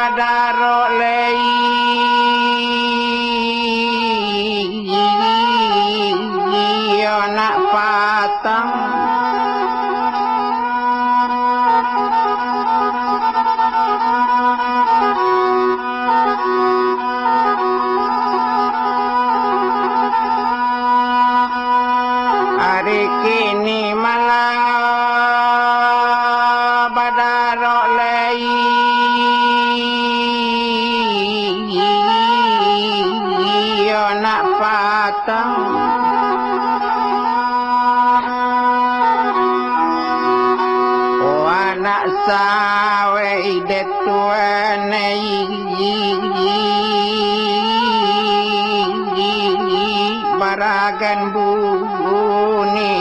badaro lei nak patang hari kini malah badaro lei nak patang anak sawe ide tuane baragan buni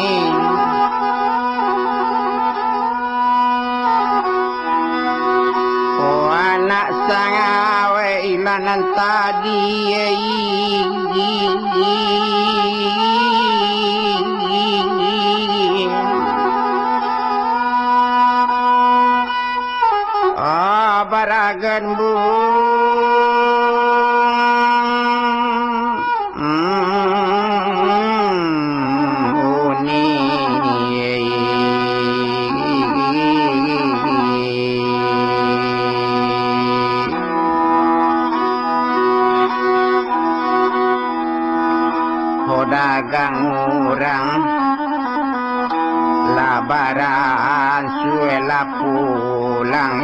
anak sangawe ilanan tadi baragan buni dagang orang labaran suela pulang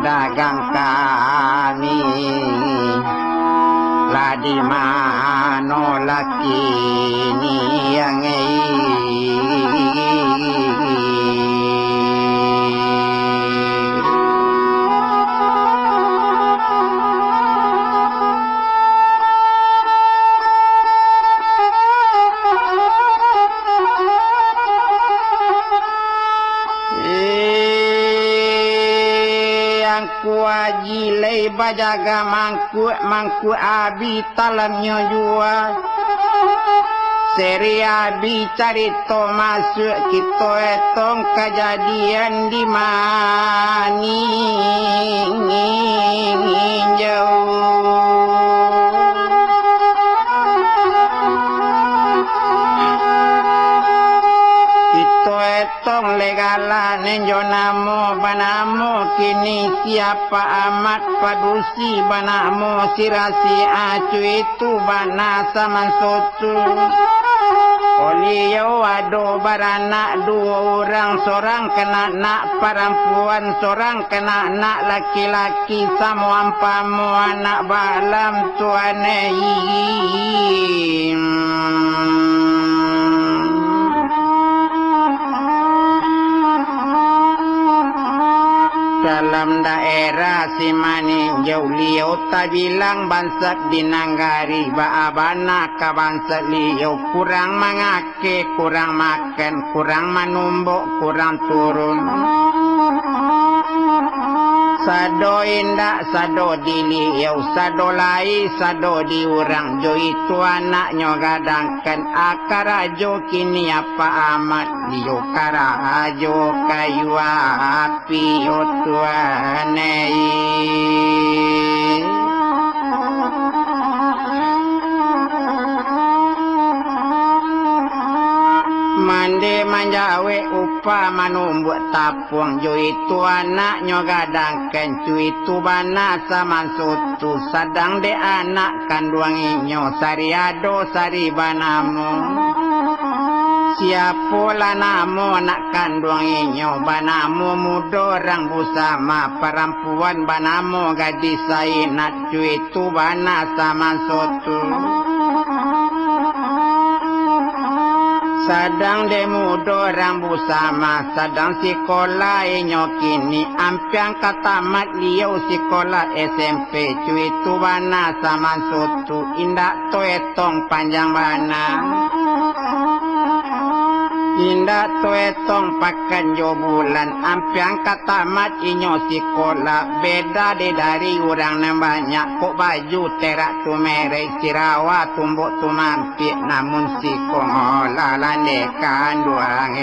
dagang kami lah di mana laki ni yang Jilai bajaga mangku abi talamnya jua seri abi carito masuk kita etong kejadian di mani jauh tong legalan enjo namo banamo kini siapa amat padusi banamo sirasi acu itu bana sama sotu olio ado baranak dua orang seorang kena nak perempuan seorang kena nak laki-laki sama ampamu anak balam tuanei dalam daerah Simani jauh liau tak bilang bansat dinanggari baabana ka bansat liau kurang mangake kurang makan kurang manumbuk kurang turun sado indak sado di liau sado lai sado di urang jo itu anaknya gadangkan akarajo kini apa amat liau karajo kayu api tuanei mande manjawe upa manumbuk tapuang jo itu anaknya gadangkan cu itu bana sama sotu sadang de anak kandungannya sari ado sari banamu siapola namo nak kandungannya banamu muda orang busama perempuan banamu gadis sainat cu itu bana sama sotu sadang demudo rambu sama sadang sekolah kini ampiang katamat liau sekolah SMP cuy tu bana sama sotu indak to etong panjang bana Indah tuetong pakan jo bulan ampiang katamat inyo sekolah beda de dari orang yang banyak kok baju terak tu merek sirawa tumbuk tu mampir namun si kongola landekan duang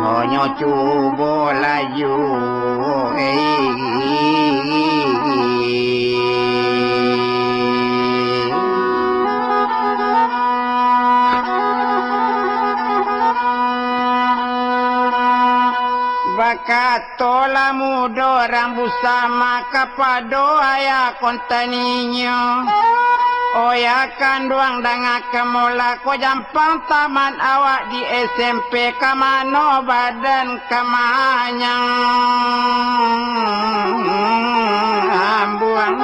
honyo cubo laju Bakatola mudo rambu sama kapado ayah kontaninyo Oya kanduang danga kemola ko jampang taman awak di SMP kamano badan kamanyang ambuang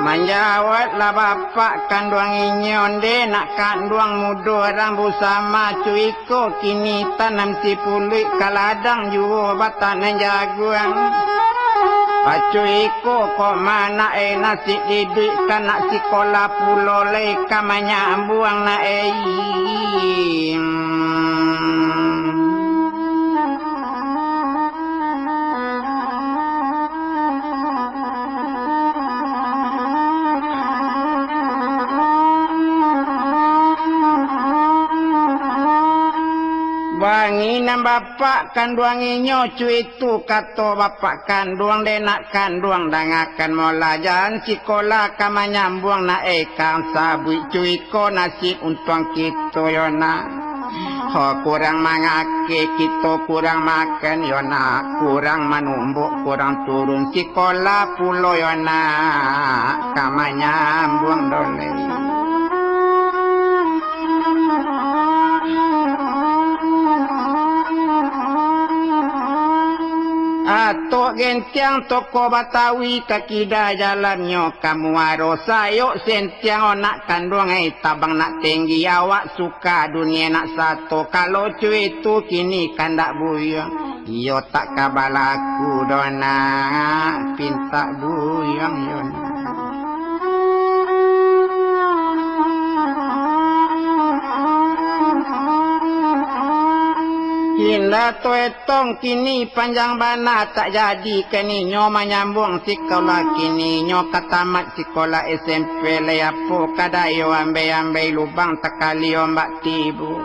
Manjawat lah bapak kanduang inyonde nak kanduang mudo rambu sama cuiko kini tanam si pulik kaladang juo batan jaguang pacuiko kok mana nasi didik kanak sekolah pulo le kamanya ambuang na Banginan bapak kanduang inyo cuitu kato bapak kanduang denak kanduang dangakan mola jalan sekolah kama nyambung na kang sabui cuiko nasib untuang kita yona ho kurang mangake kita kurang makan yona kurang manumbuk kurang turun sekolah pulo yona kama nyambung dole Atok gentiang toko Batawi kakida jalannya kamu aro sayok sentiang nak kandung tabang nak tinggi awak suka dunia nak satu kalau cuy itu kini kandak buyang iyo tak kabalaku dona pinta buyang yona Hinda tuetong kini panjang bana tak jadi kini nyo menyambung sekolah kini nyo katamat sekolah SMP leapo kadayo ambai lubang takali ombak tibu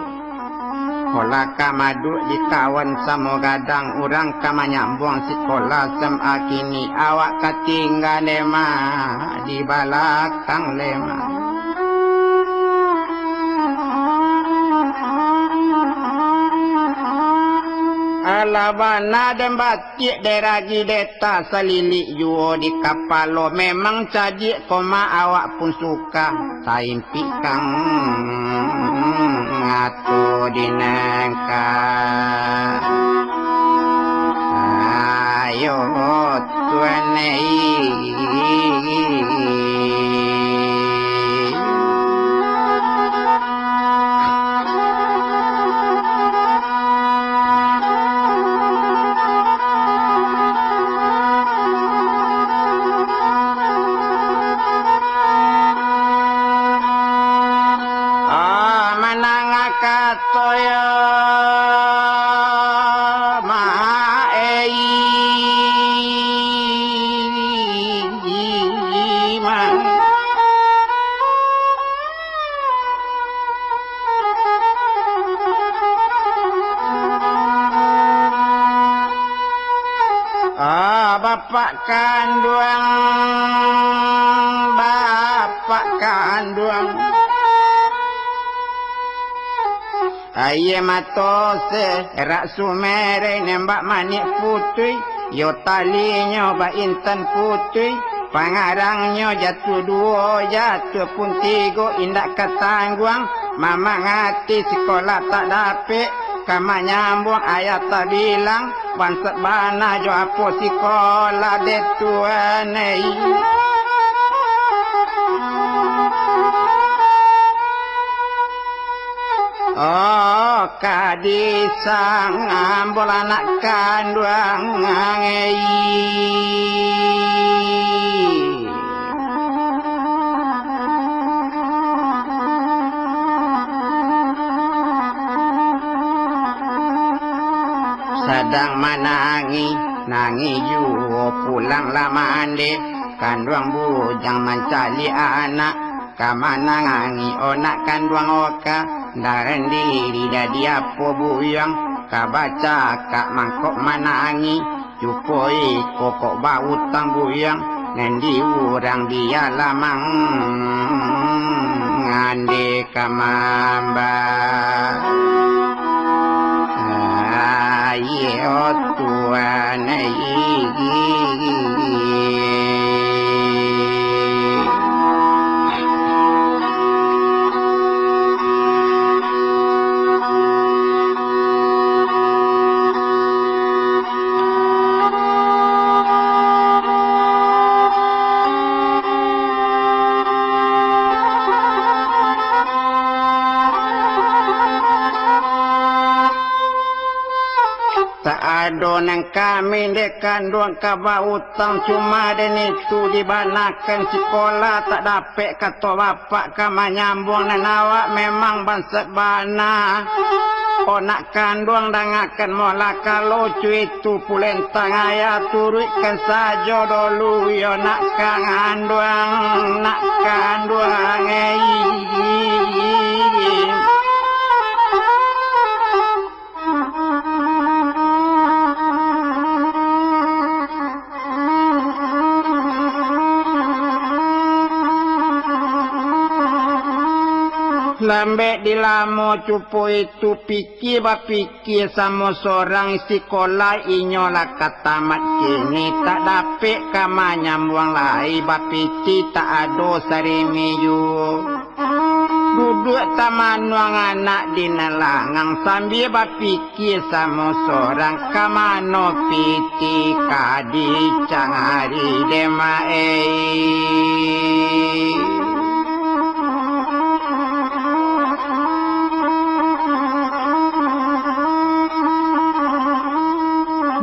Kola kamadu di kawan samo gadang urang kama nyambung sekolah SMA kini awak katinggal lema di balakang lema Alabana dan batik deragi deta salilik juo di kapalo memang cajik koma awak pun suka taimpi kang ngato dinangka ayo tuanei Bapak kanduang aye matose rak sumere nembak manik putui yo talinyo ba intan putui pangarangnya jatuh dua jatuh pun tiga indak ketangguang mama ngati sekolah tak dapet kama nyambung ayat tak bilang bansat bana jo apo sekolah de tuanei kadisang ambol anak kandung sedang nangi juo pulang lama ande kandung bujang mencari anak kamana ngangi onak kandung oka daran diri dadi apa buyang kabaca kak mangkok manangi jupoi kokok bautang buyang ngendi urang dia lamang ngande kamamba ayo tuan Adonang kami dekan duang kaba utang cuma den itu dibanakan sekolah tak dapat kata bapak kama nyambung dan awak memang bangsa bana onak kandung dangakan mola kalau itu pulentang ayah turutkan saja dulu yo nak kandung Lambe dilamo cupu itu pikir bapikir sama seorang sekolah inyola katamat kini tak dapat kama nyambung lai bapiti tak ada sarimiyu duduk taman wang anak di nelangang sambil bapikir sama seorang kamano piti kadi cangari demae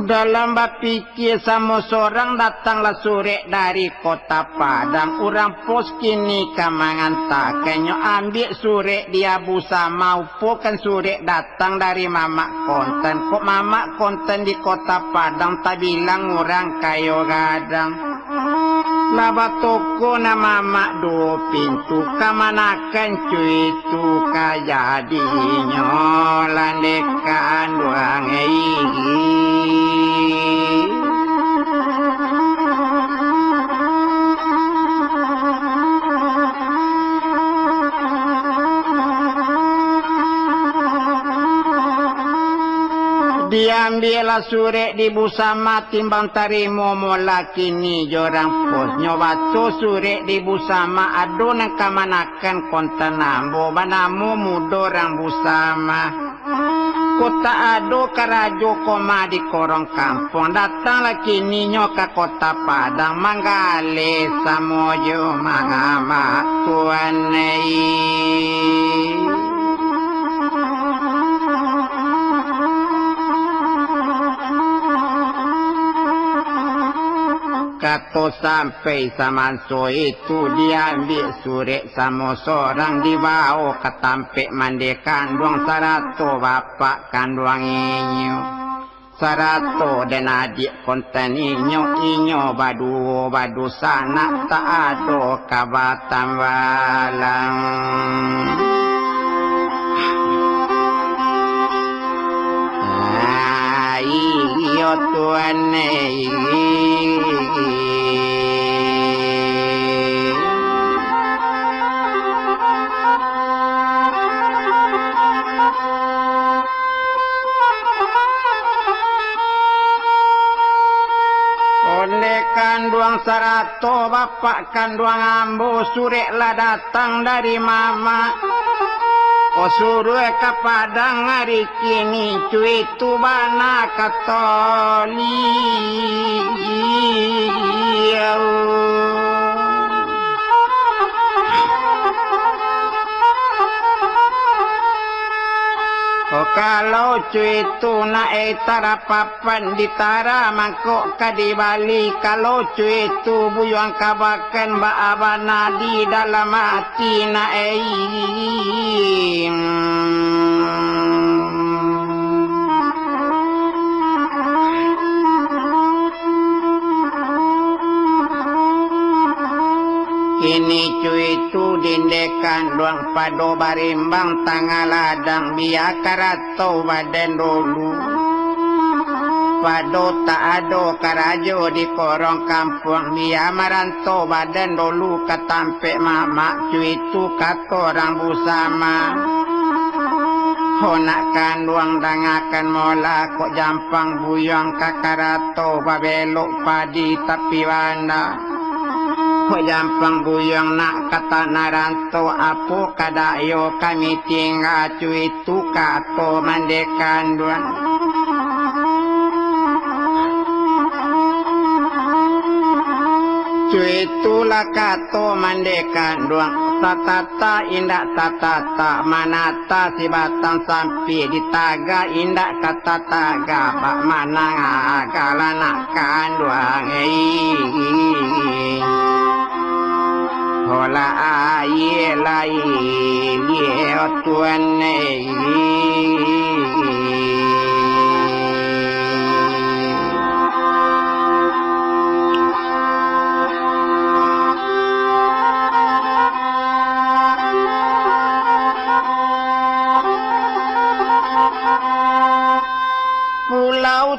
dalam bapikir sama seorang datanglah sore dari kota Padang orang pos kini kamangan tak kenyo ambil sore dia busa maupukan sore datang dari mamak konten kok mamak konten di kota Padang tak bilang orang kayo gadang laba toko na mamak do pintu kamanakan cuy tu kaya di nyolandekan duang diambillah sure di busama timbang tarimo mola kini jorang pos nyobato sure di busama adonan kamanakan konten nambo banamu mudorang busama kota ado karajo koma di korong kampung datanglah kini nyoka kota Padang manggale samojo mangama tuanei kato sampai samanso itu diambil sure sama seorang dibawa ke tampek mandi kandung sarato bapak kandung inyo sarato dan adik konten inyo badu sana tak ada kabatan walang iyo tuan kandung sarato bapak kandung ambo sure lah datang dari mama o suruh ke Padang hari kini cuy tu bana katoli o Kalau cuitu na etara papan ditara mangkok kadibali. Kalau cuitu buyang kabakan ba abana di dalam hati na Kini cuitu dindekan doang pado barimbang tangaladang biakarato baden dulu. Pado tak ado karajo di korong kampung biya maranto baden dulu katampe mama cuitu katorang busama. Honak kanduang dangakan mola kok jampang buyang kakarato babelok padi tapi wana. Kok jampang buyang nak kata naranto apo kadayo kami tinggal cuitu kato mandekan duan. Cuitulah kato mandekan duang. Tatata indak tatata manata si batang sampai di taga indak kata taga bak mana ngagalanak kanduang hola aye lai ye tuan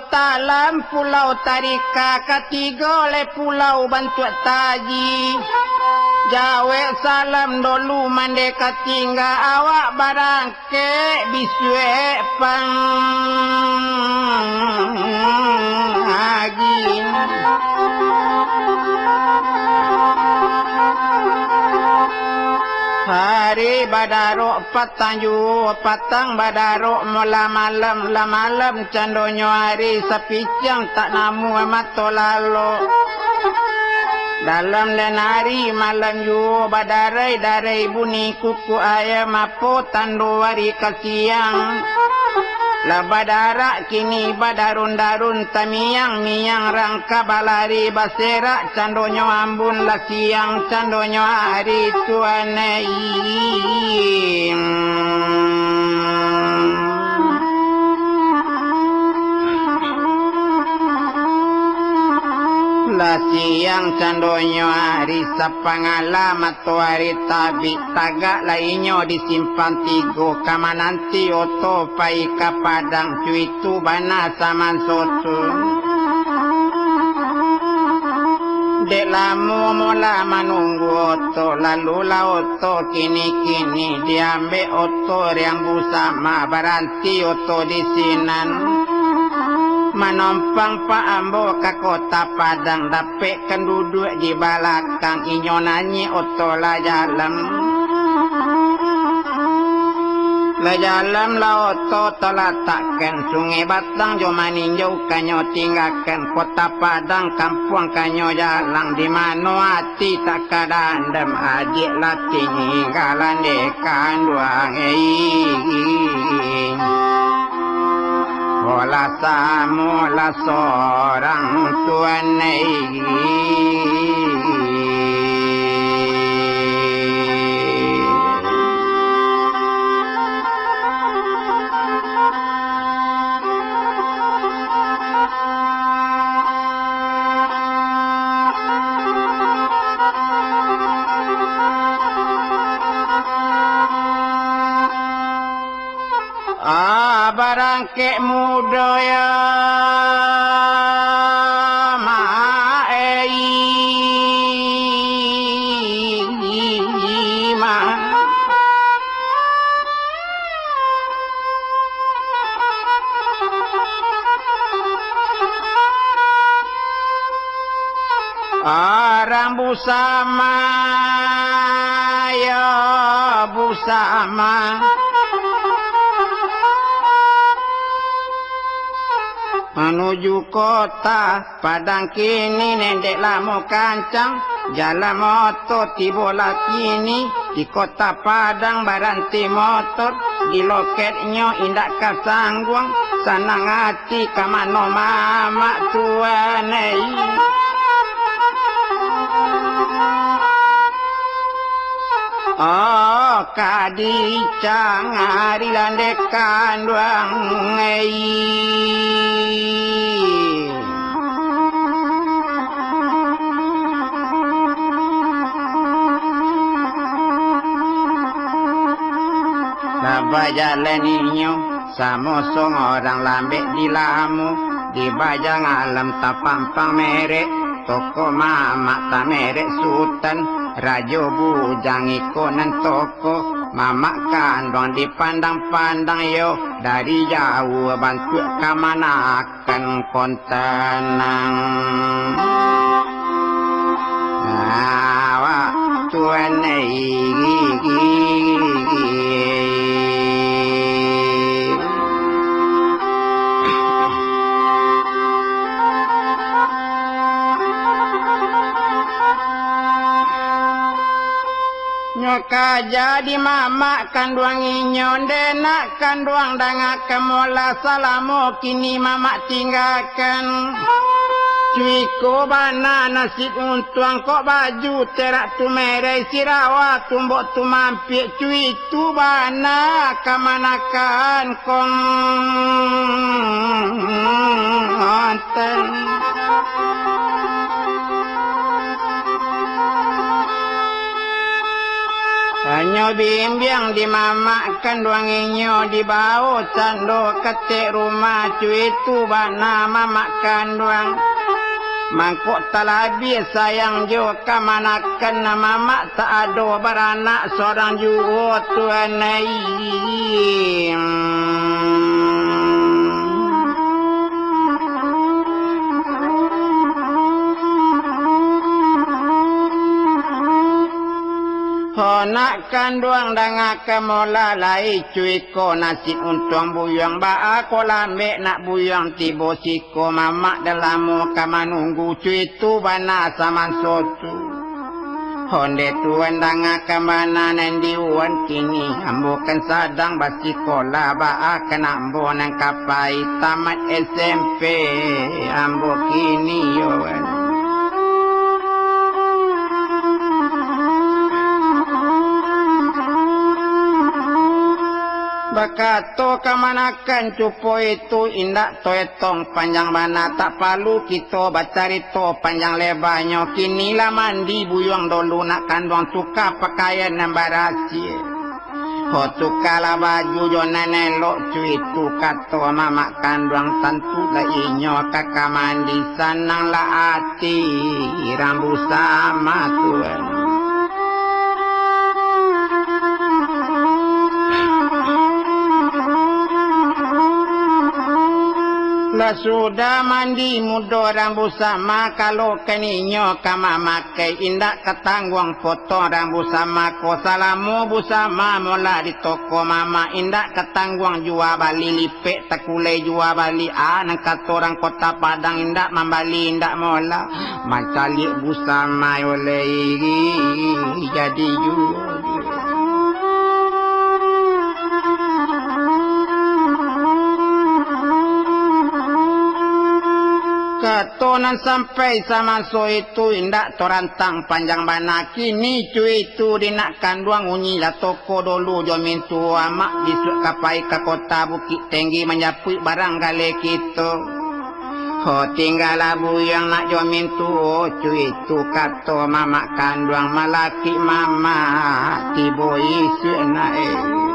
Talam pulau Tarika ketiga le pulau Bantuat Taji Jawe salam dulu mandeka tinggal awak barangke biswe pang agin hari badarok patang badarok mula malam la malam candonyo hari sapicang tak namu mato lalo dalam lenari malam yu badarai darai bunyi kuku ayam apo tando hari kasiang la badarak kini badarun-darun tamiyang miyang rangka balari basera candonyo ambun la siang candonyo hari tuanai la siang candonyo hari sapangalamat tu hari tabi tagak lainyo disimpan tigo kamananti oto pai kapadang cuitu bana saman sotu dek lamu mula menunggu oto lalu la oto kini-kini diambil oto yang busama baranti oto di sinan manompang Pak Ambo ke kota Padang dapet kenduduk di balakang inyo nanyi oto la jalan la oto telah takkan sungai Batang jo maninjau kanyo tinggalkan kota Padang kampung kanyo jalan di mano hati tak kadandam adik la tinggalan dekan duang Ola samu la seorang tuan barangke muda ya Arang busama ya busama menuju kota Padang kini nendek lamo kancang jalan motor tibola kini di kota Padang baranti motor di loketnya indak kasangguang sanang hati kamano mama tuanai oh kadicang hari landekan duang Bajalan inyo samosong orang lambek di lamu di bajang alam tapampang merek toko mama tak merek sultan rajo bujang ikonan toko mama kandong dipandang-pandang yo dari jauh bantu kamanakan kontanang awak tuan Kaja di mama kanduang inyon denak kanduang danga kemola salamu kini mama tinggalkan cuiko bana nasib untuang kok baju terak tu mere sirawa tumbok tu mampir cui tu bana kamanakan kong anten Nyo bimbing di mama kanduang inyo di bau cando ketik rumah cuy tu bana mama kanduang mangkuk talabi sayang jo kamanakan mama tak ada beranak seorang juga tuanai nak kanduang danga kemola lai cuy ko nasib untuang buyang ba ko lambe nak buyang tibo siko mama dalam kamanunggu cuy tu bana saman sotu honde tuan danga kamana nendi wan kini ambukan sadang basikola ba kena ambo nang kapai tamat SMP ambo kini yoan Bakato kamanakan cupo itu indak toetong panjang mana tak palu kita bacarito panjang lebarnya kini lah mandi buyang dulu nak kandung suka pakaian nambarasi ho tukala baju jo nenelok cuy tu kato mama kandung tentu lah inyo kakak mandi sanang lah hati rambu sama tuan lah sudah mandi muda rambut sama kalau keninyo kama makai indak ketangguang foto rambut sama ko salamu busama mola di toko mama indak ketangguang jual bali lipek takule jual bali nang kata orang kota Padang indak membali indak mola macalik busama oleh jadi jual Katonan sampai sama so itu indak torantang panjang bana kini cuy itu dinak kanduang unyi lah toko dulu jomin tua mak disuk kapai ke kota Bukit Tinggi menjapui barang gale kita ho tinggal abu yang nak jomin tua cuy itu kato mama kanduang malaki mama tibo isu naik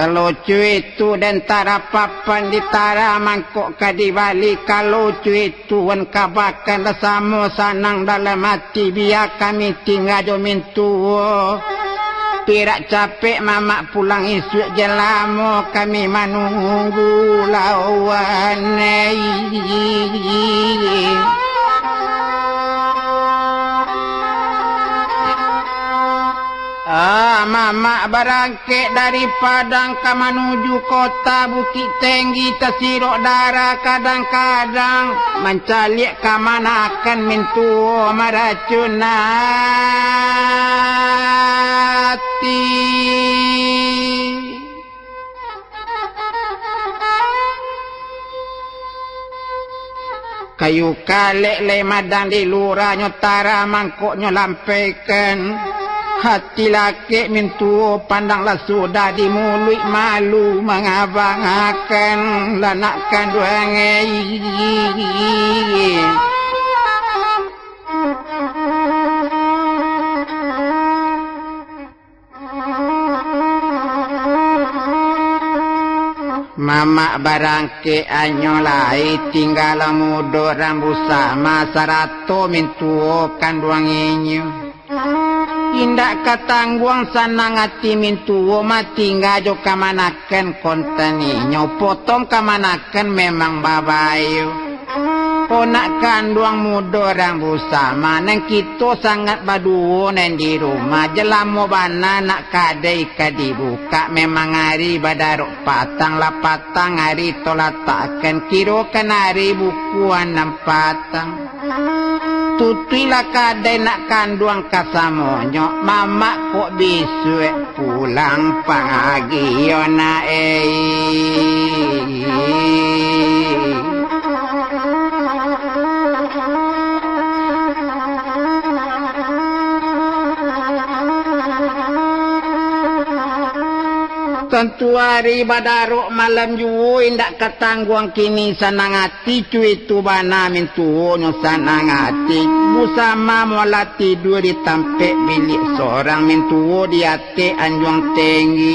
Kalau cuy itu dan tara papan di tara mangkuk kadibali kalau cuy itu wan kabakan sama sanang dalam hati biar kami tinggal jomin tua pirak capek mama pulang isu jelamo kami menunggu lawan Mama berangkit dari Padang ke menuju kota Bukit Tinggi tersirok darah kadang-kadang mencalik ke mana akan mintuo meracunati. Kayu kalek le madang di lurah nyotara mangkoknya lampaikan. Hati laki mintuo pandanglah sudah dimului malu mengabangkan lanakkan duangai. Mama barangke anyolai tinggal mudo rambu sama sarato mintuo kanduanginyo. Indak katangguang sanang ati mintuo mati ngajo kamanakan kontani nyopotong kamanakan memang babayu. Ponak kanduang mudo rambu sama neng kita sangat baduo neng di rumah jelamo bana nak kadai kadibuka memang hari badarok patang lapatang hari tolatakan kiro kan hari bukuan 6 patang. Tutuilah kadai nak kanduang kasamonyo mama kok bisue pulang pagi yona Tentu hari badarok malam juo indak katangguang kini sanang hati cuy tu bana mintuo nyo sanang hati busama mola tidur di tampek bilik seorang mintuo di hati anjuang tinggi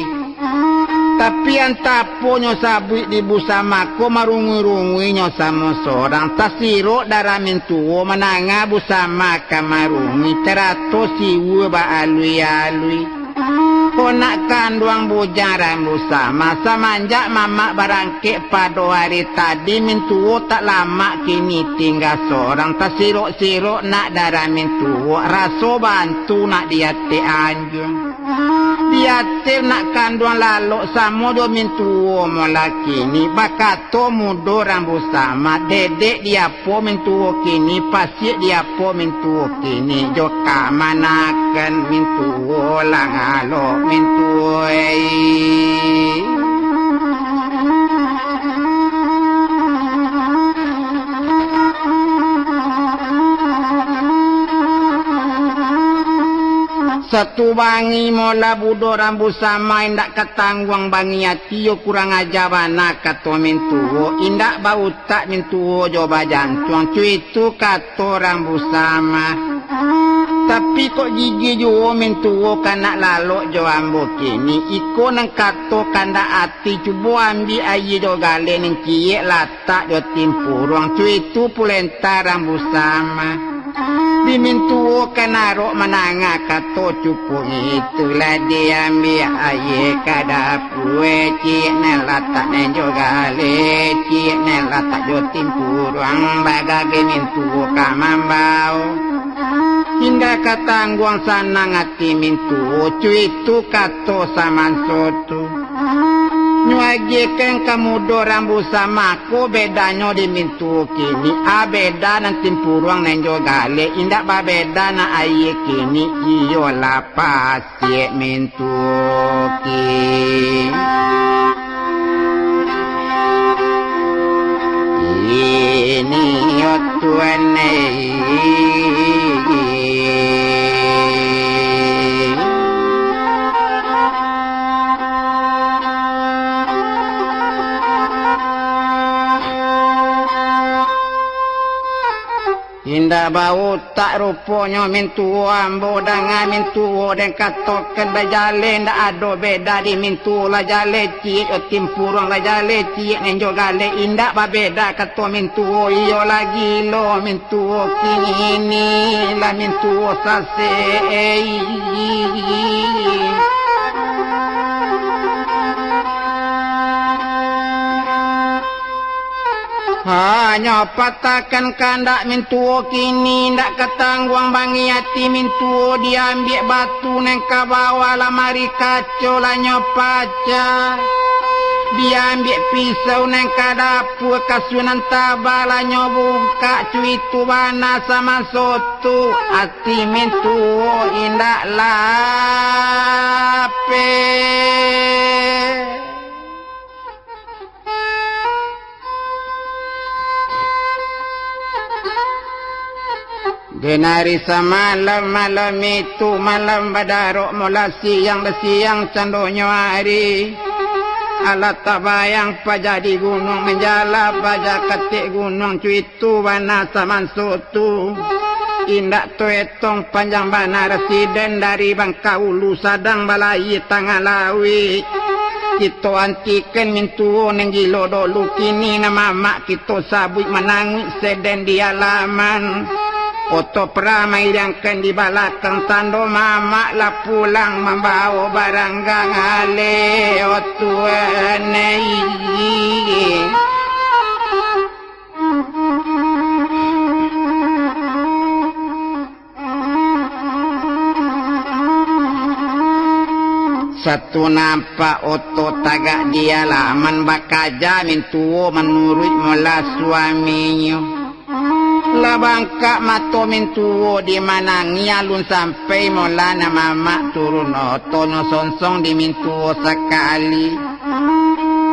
tapi antapo nyo sabui di busama ko marungi-rungi nyo sama seorang tasiro darah mintuo menanga busama kamarungi terato siwu ba alui-alui. Ponak kanduang bujang rambu sama semenjak mama barangkit pada hari tadi mintuo tak lama kini tinggal seorang tersirok-sirok nak darah mintuo raso bantu nak diati anjung diati nak kanduang lalu sama do mintuo mola kini bakato mudo rambu sama dedek dia po mintuo kini pasir dia po mintuo kini joka manakan mintuo langalo mintuoi. Satu bangi mola budo rambu sama indak katangguang bangi hati yo kurang aja bana kato mintuo indak bau tak mintuo coba jantung cuy itu kato rambu sama. Tapi kok gigi jo mintuo kanak lalok jo ambo kini iko nang kato kanda ati cubo ambi ayi jo gale neng kie latak jo timpurong cuy itu pulenta rambu sama. Dimintuo kanarok mananga kato cupu itulah diambil ayi kadapue cie nelatak neng jo gale cie nelatak jo timpurong bagage mintuo kamambau. Hingga katangguang sanang hati mintuo cuy itu kato saman sotu nyuagikan kamu do rambu sama ko bedanya di mintuo kini beda nan timpuruang nenjo gale indak ba beda na aye kini iyo lapas ye mintuo kini ini yo tuane indah bau tak rupanya mintuo ambo dengan mintuo dan katokan bajale ndak ado beda di mintuo la jale cik timpurong la jale cik nenjo gale indak ba beda kato mintuo iyo lagi lo mintuo kini la mintuo sase Hanya patakan kandak mintuo kini ndak ketangguang bangi hati mintuo diambil batu neng kabawa lamari kaco lanyo paca diambil pisau neng kadapur kasunan tabalanyo buka cuitu bana sama sotu hati mintuo indak lape denari semalam-malam itu malam badarok mula siang candonyo hari alat tabayang pajadi gunung menjala pajak ketik gunung cuitu wana saman sotu indak tuetong panjang bana residen dari Bangkaulu sadang balai tangah lawi kita antiken mintuo neng gilo dolu kini nama mak kita sabuk menangis seden di alaman Oto pramai yang di balakang tando mama lah pulang membawa barang gangale otu anei satu nampak oto tagak dia laman bakaja mintuo menurut mula suaminya labangka mato mintuo di mana ngialun sampai molana mama turun otono sonsong di mintuo sekali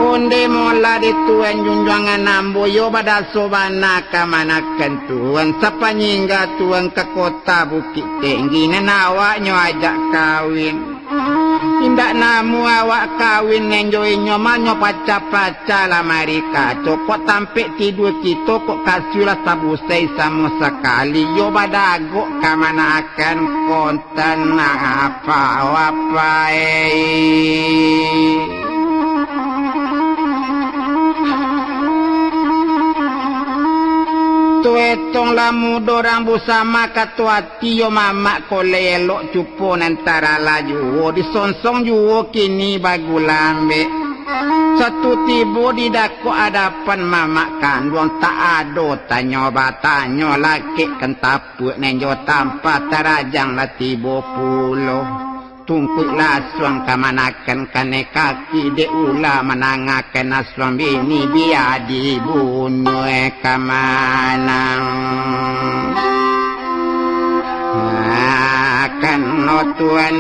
onde mola di tuan junjangan namboyo pada sobana kamanakan tuan sapanyingga tuan ke kota Bukit Tinggi nenawaknya ajak kawin indak namu awak kawin nenjoi nyomanyo paca-paca lamari kaco kok tampik tidur kita kok kasulah sabusai sama sekali yo badagok kamana akan konten apa tuetong lamu dorang busama katua tiyo mama kolelok cupo nantara laju disonsong juwo kini bagulambe satu tibo di dako hadapan mama kandung tak ado tanyo batanyo laki kentapuk nenjo tanpa terajang lah tibo pulo tungkuk lasuang kamanakan kane kaki de ula menangakan asuang bini biar dibunuh kamanang akan no tuan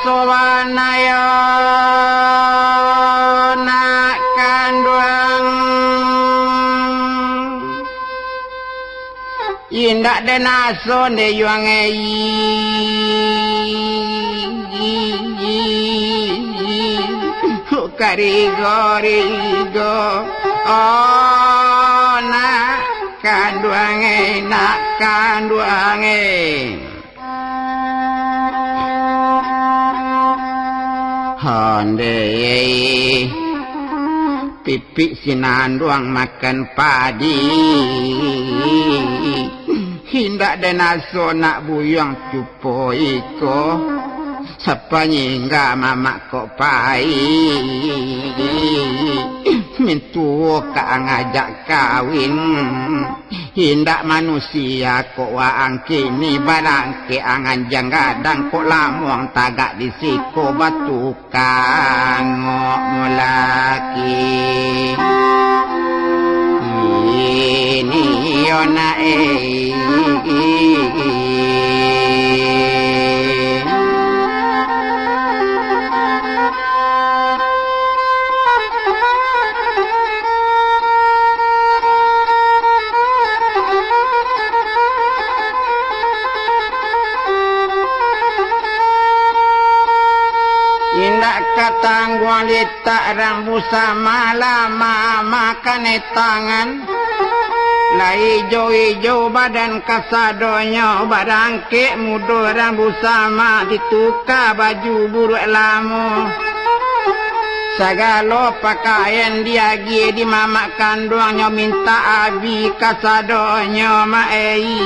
sowanaya nak kandung indak denaso de yuangei karigo nak kanduange Hande pipi sinanduang makan padi hindak denaso nak buyang cupo iko sapanyingga mama kok pai mintuo ka ngajak kawin hindak manusia kok waang kini barang ke angan janggadang kok lamuang tagak disiko batu kangok mulaki ini yona katangguang letak rambu sama lama makan tangan lah ijo-ijo badan kasadonyo barangke mudo rambu sama ditukar baju buruk lamu Sagalo pakaian dia gi di mama kandungnya minta abi kasadonyo maei.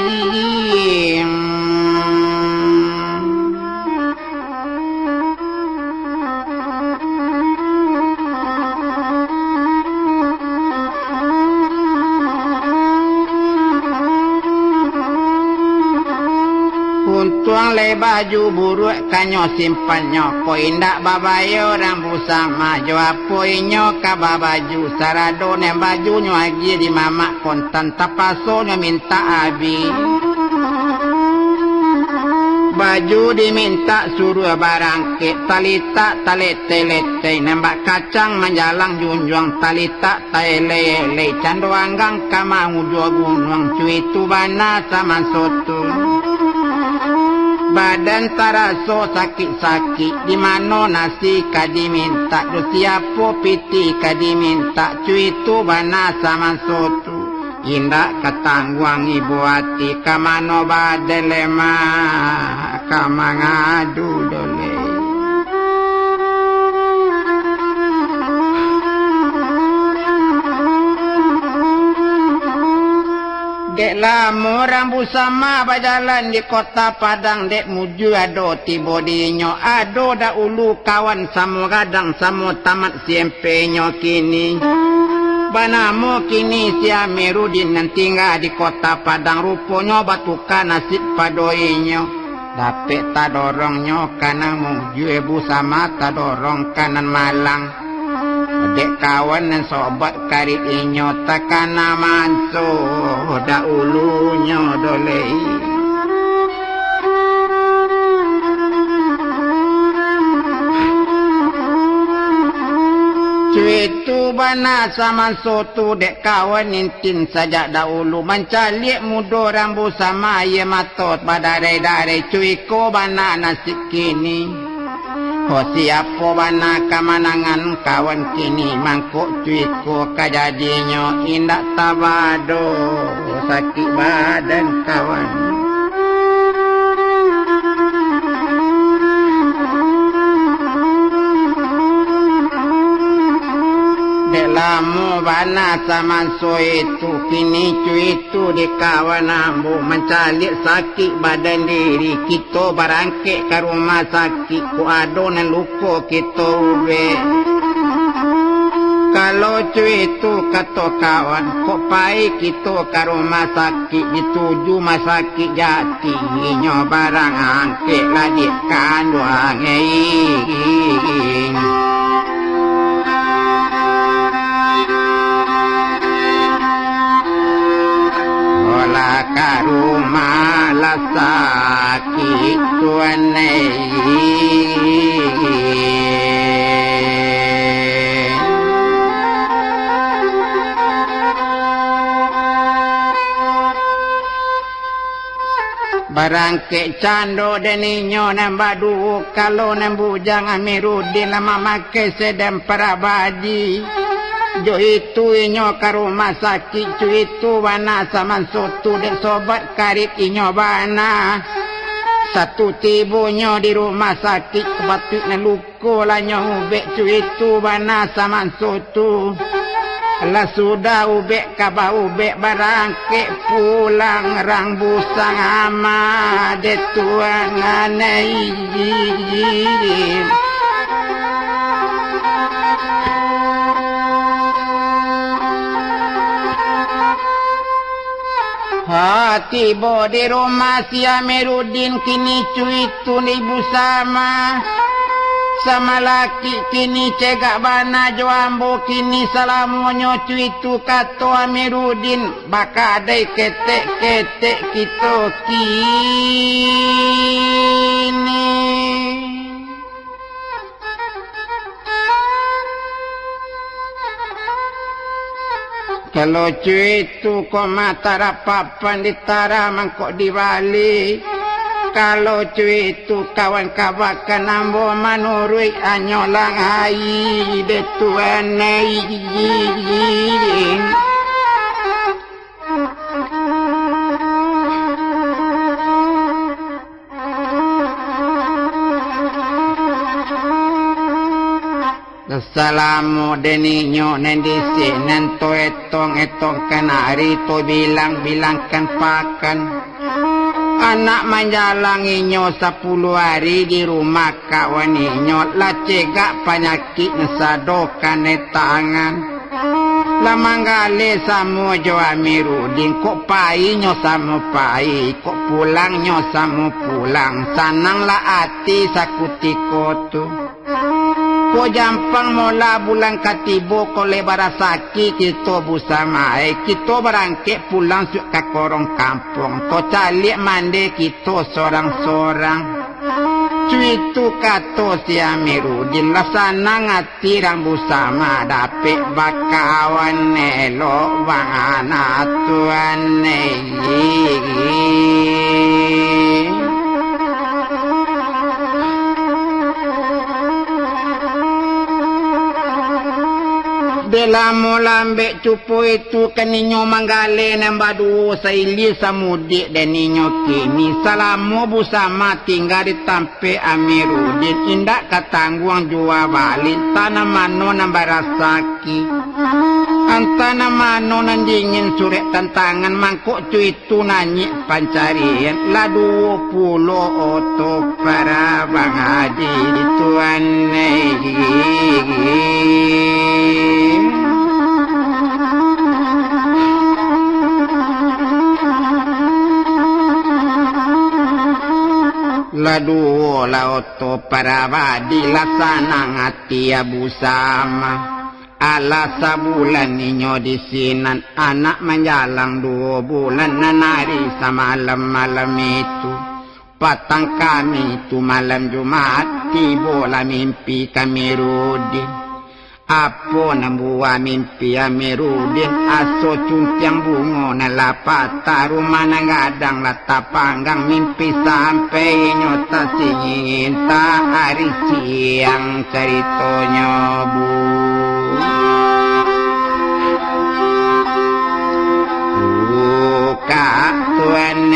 Tuang le baju buruk kanyo simpanyo ko indak babayo rambu sama jo apoinyo ka babaju sarado ne baju nyo agi di mama kontan tapaso nyo minta abi baju diminta suruh barangke talita talete lete nembak kacang menjalang junjuang talita taele le cando anggang kama ngudua gunung cuitu bana sama sotu badan taraso sakit-sakit di mano nasi kadiminta do siapo piti kadiminta cuitu bana sama sotu indak katangguang ibu hati kamano badelema kamangadu dole dek lamo rambu sama berjalan di kota Padang dek muju ado tibo dinyo ado dahulu kawan samo gadang samo tamat SMP nyo kini banamo kini si Amirudin nan tinggal di kota Padang rupanya batukan nasib padoinyo dapet tadorongnya kana muju ibu sama tadorong kanan malang dek kawan dan sobat karib inyo takana manso dahulunya dolei cuitu bana sama sotu dek kawan intin saja dahulu mencalik mudo rambu sama ye matot badare-dare cuiko bana nasib kini ho siapo bana kamanangan kawan kini mangkuk cuitku kajadinyo indak tabado sakit badan kawan delamu bana sama so itu kini cuitu di kawan ambu mencalik sakit badan diri kita barangke ke rumah sakit ku ado nan lupa kita ube kalau cuitu kata kawan kok pai kita ke rumah sakit dituju masakit jati nyo barang angke lagi kanduang karuma lasaki tuanai barangke cando deninyo nembadu kalau nembujang Amirudin lama make sedem parabaji jo itu inyo ke rumah sakit cuitu bana sama sotu dek sobat karib inyo bana satu tibunyo di rumah sakit kebatik na luko lah nyo ubek cuitu bana sama sotu lah sudah ubek kaba ubek barangke pulang rang busang ama de tuang anai hati bo di rumah si Amirudin kini cuitu ibu sama laki kini cegak bana joambo kini salamonyo cuitu kato Amirudin bakadai ketek-ketek kita kini kalau cuitu kok mata rapapan ditara mangkok diwali kalau cuitu kawan kabakan ambo manurui anyolang hai de tuanai Salamu deninyo nendisi nento etong kenari to bilang-bilangkan pakan. Anak menjalanginyo 10 hari di rumah kawaninyo lah cegak penyakit sadokan tangan. Lamanggale samo jo Amirudin kok painyo samo pai, kok pulangnya samo pulang. Sananglah hati sakutiko tu. Ko jampang mola bulan katibo ko lebarasaki kita busamai kita berangkit pulang suk ke korong kampung to calik mande kita sorang-sorang cuitu kato si Amirudin lasana ngati rang busama dapet bakawan nelo wangana tuan Bela lambe cupo itu keninyo manggale nembadu saili samudik dan ninyo kini salamu busama tinggal di tampe Amirudin indak katangguang jua balik tanah mano nambarasaki antana mano nandingin surek tantangan mangkuk cu itu nanyi pancarian la 20 oto para bang haji di tuan Laduo lauto para badi lasana ngati busama ala sabulan ninyo di sinan anak menjalang 2 bulan nanari samalam-malam itu patang kami itu malam Jumat tibola mimpi kami Rudin Apo nambuwa mimpi Amirudin aso cuntiang bungo na lapata rumah nangadang lata panggang mimpi sampai nyota singinta hari siang ceritonya bu buka tuan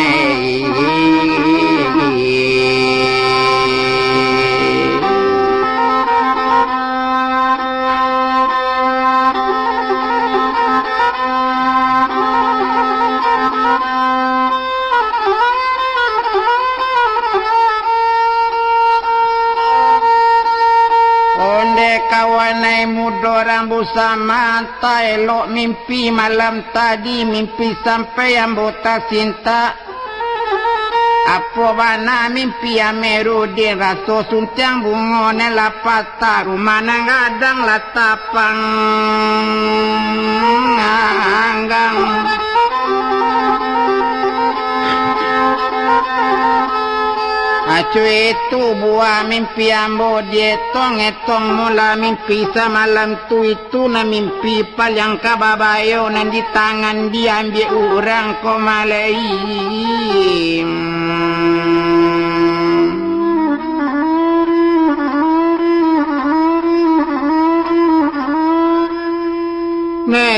kawanai mudorang busama ta elok mimpi malam tadi mimpi sampai anggota cinta apa bana mimpi Amirudin raso suntiang bungo nelapata rumah nangadang latapang anggang Acu itu buah mimpi ambo dietong etong mula mimpi semalam tu itu na mimpi paling kababayo nan di tangan diambil orang komalai.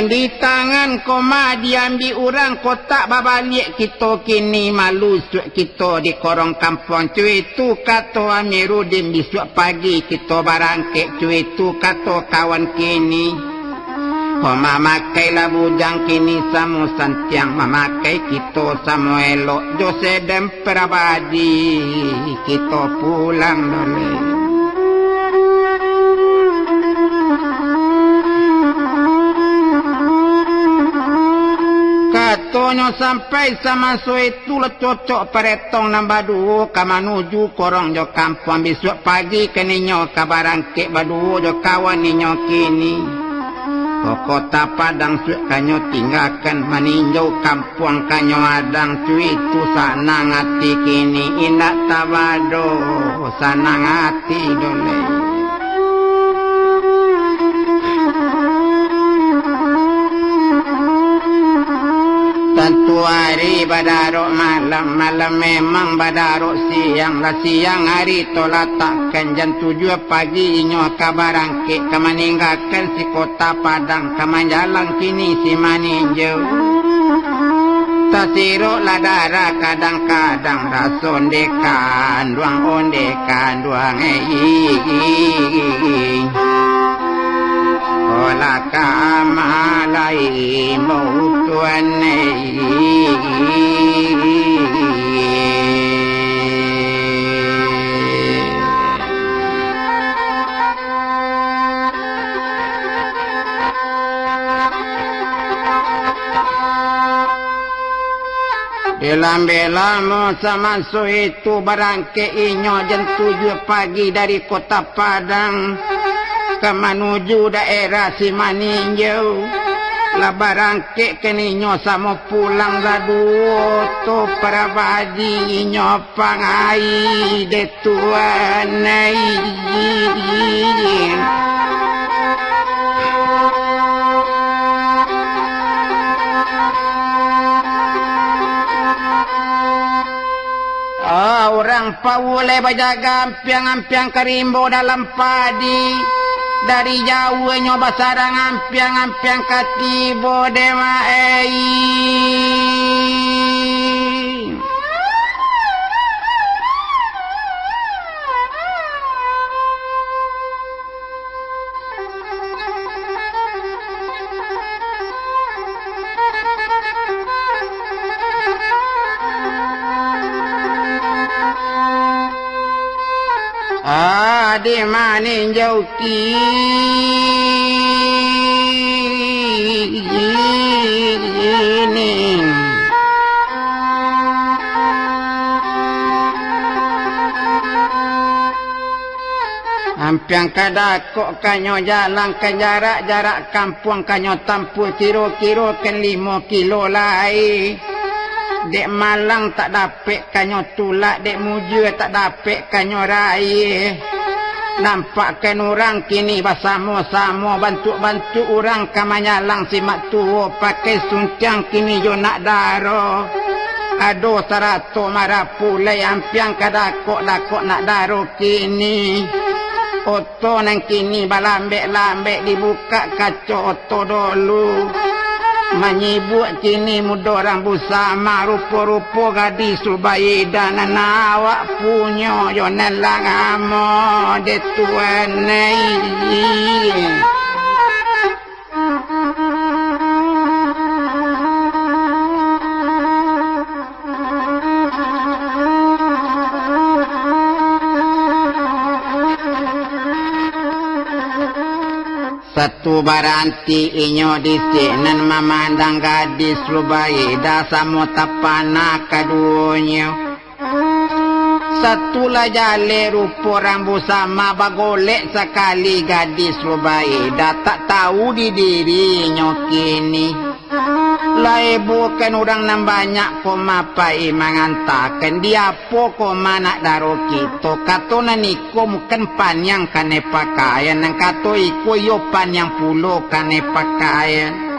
Di tangan koma diambil orang kotak babalik kita kini malu suak kita di korong kampung cuy itu kata Amirudin besok pagi kita barangkit cuy itu kata kawan kini koma makai lah bujang kini samu santiang memakai kita samu elok jose dan perabadi kita pulang dole. Katonyo sampai sama so itu le cocok peretong nambah 2 ka manuju korong jo kampung besok pagi keninyo kabarangke badu jo kawan ninyo kini kota Padang suek kanyo tinggalkan meninjau kampung kanyo adang cuy itu sana ngati kini indak tabado sana ngati dole. Tentu hari badarok malam memang badarok siang lah siang hari tolak takkan jam 7 pagi inyo kabarangke kemeninggalkan si kota Padang kemanjalang kini si maninjau tasirok lah darah kadang-kadang rason dekan duang ondekan duang laka malai mautuane dalam belamu sama so itu barangke inyo jam 7 pagi dari kota Padang ke menuju daerah Simaninjau. Lah barangke keninyo sama pulang gaduo to para baji inyo pangai de tuanai. Orang paule bajaga ampiang-ampiang kerimbo dalam padi. Dari jauh nyoba sarang ampiang-ampiang katibo dema di mana jauh kini ampiang kadakok kanyo jalan ke jarak kampung kanyo tampu kiro-kiro ke 5 kilo lai. Dek Malang tak dapet kanyo tulak, dek Muju tak dapet kanyo rai. Nampakkan orang kini bersama-sama bantu-bantu orang kamanyalang simak tua pakai suncang kini jo nak daro. Ado sarato marapulai ampiang kadakok-dakok nak daro kini. Oto nang kini balambek-lambek dibuka kaca oto dulu. Menyibuk kini muda orang bersama rupa-rupa gadis Subaidah dan awak punya yo nelang amo de tuanai. Satu baranti inyo disinan memandang gadis Subaidah sama tapana kadunya. Satu lah jale rupa rambut sama bagolek sekali gadis Subaidah tak tahu di dirinya kini. Lai bukan orang nan banyak ko mapai mangantakan dia po ko manak daro kito kato naniko mukan panyang kane pakaian nang kato iko yo panyang pulo kane pakaian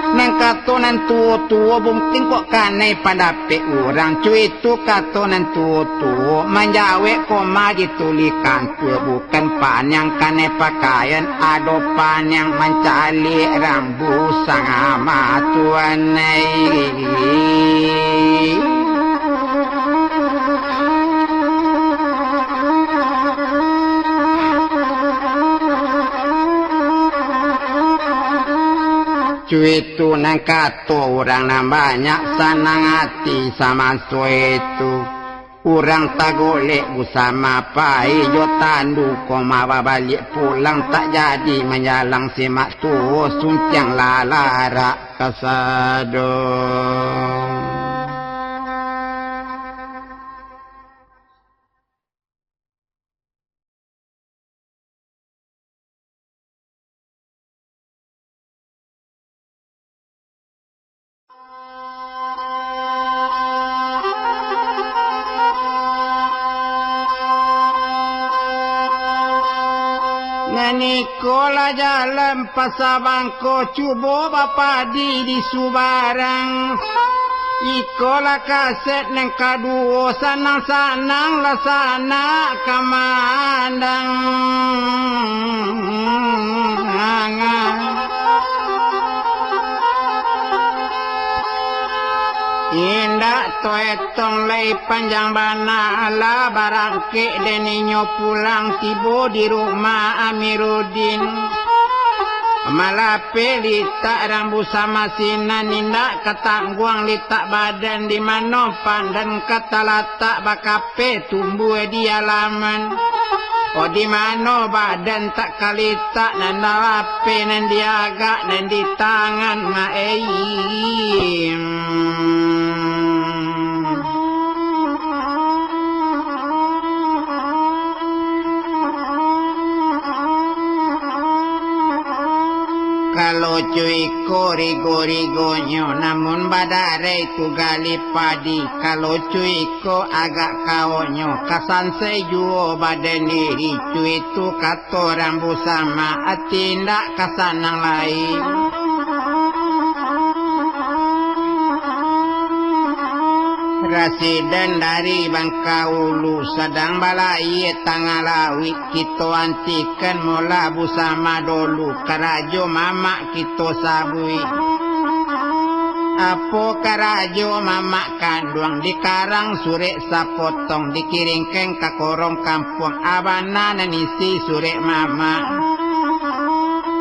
nang kato nan tuo mungkin kok kane padape orang cuy itu kato nan tuo manjawe ko ma ditulikan tuo bukan panyang kane pakaian ado panyang mencali rambu sang ama tuanai. Cuitu nang kato orang nang banyak sanang hati sama suitu. Orang tak golek bersama pai jo tandu komawa balik pulang tak jadi menyalang simak tuo suncang lalara kasado. Nikola jalan pasabangko cubo bapa di Subarang. Ikola kaset neng kaduo sanang-sanang lasana kamandang. Indak toetong lay panjang bana ala barangke deninyo pulang tibo di rumah Amiruddin. Malape litak rambu sama sinan nindak katangguang litak badan di mana pandan kata latak bakape tumbuh di alaman. Oh di mana badan tak kalitak nan lape nan diagak nan di tangan maim. Kalau cuiko rigo-rigonyo namun badare itu gali padi. Kalau cuiko agak kaonyo kasan sejuo badan diri. Cuitu kato rambu sama atindak kasan yang lain. Rasiden dari Bangkaulu sedang balai tangah lawi kita antikan mula busama dulu karajo mama kita sabui. Apo karajo mama kanduang di karang sure sapotong dikiringkan ke korong kampung abana nanisi sure mama.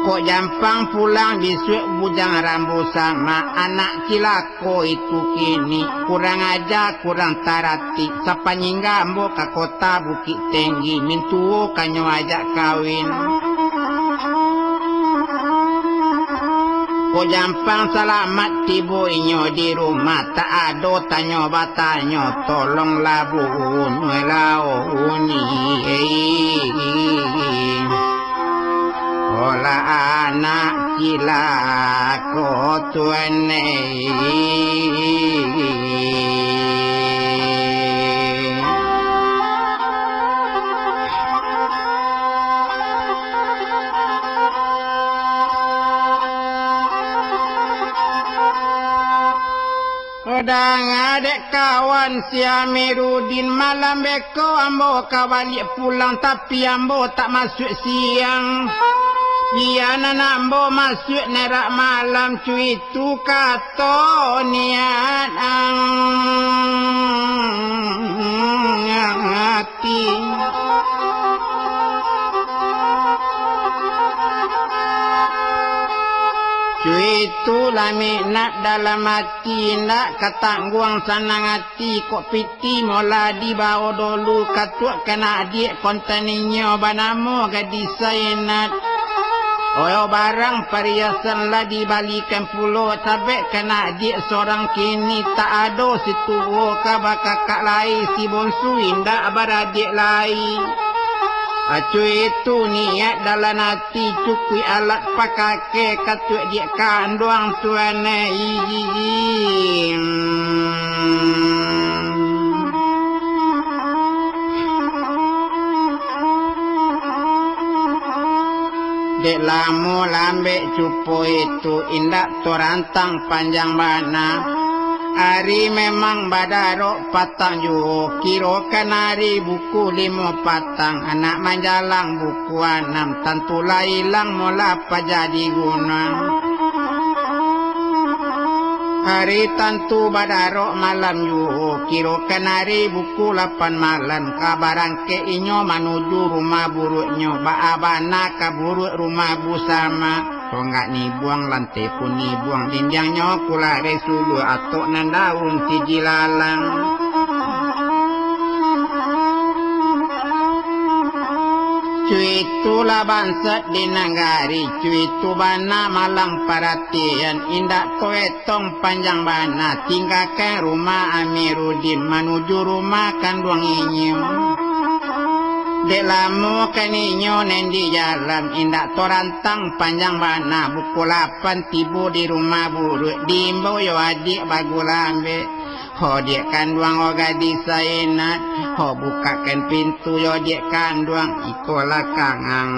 Kok jampang pulang disuek bujang rambu sama anak cilako itu kini kurang aja kurang tarati sapanyingga ambo ke kota Bukit Tinggi mintuo kanyo ajak kawin. Kok jampang selamat tibo inyo di rumah tak ado tanyo batanyo tolong labu nuelao uni. Ola anak cilako tuane. Odang adek kawan si Amirudin malam beko ambo kawalik pulang tapi ambo tak masuk siang. Dia nambo masuk nerak malam cuitu kato niat ang hati. Cuitu lami nak dalam hati nak katangguang sanang hati kok piti mola di bawah dulu katuk kena adik kontaninyo banamo gadisainat. Oh barang perhiasan lah dibalikan pulau tabek kena dia seorang kini tak ada situ kaba kakak lain si bonsu indah beradik lain. Acu itu niat dalam hati cukui alat pakake katuk dia kanduang tuane. Dek lamu lambe cupo itu indak torantang panjang bana. Ari memang badaro patang juo kiro kanari buku 5 patang. Anak manjalang buku 6 tentu lailang mola apa jadi guna. Hari tentu badaro malam yuho kiro kanari buku 8 malam kabaran ke inyo manuju rumah buruknyo baabana kaburuk rumah busama tonggak ni buang lantai pun ni buang dinjangnya kula resulu atok nan daun si jilalang. Cuitu laban set di nanggari, cuitu bana malang perhatian, indak toetong panjang bana, tinggalkan rumah Amirudin, menuju rumah kanduang inyo. Dek lamu kaninyo nendi jalan, indak torantang panjang bana, buku 8 tibu di rumah buruk, diimbau yo adik bagu lambe. Ho dia kanduang o gadis sainat, ho bukakan pintu yo dia kanduang ikola kangang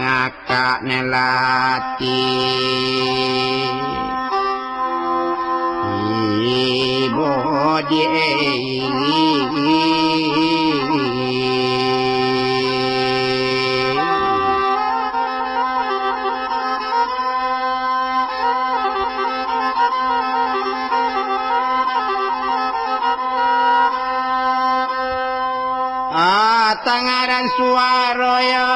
ngakak nelati. Ibo dia tangaran suara ya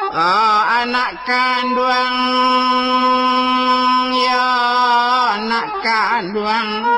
Oh anak kandung ya anak kandung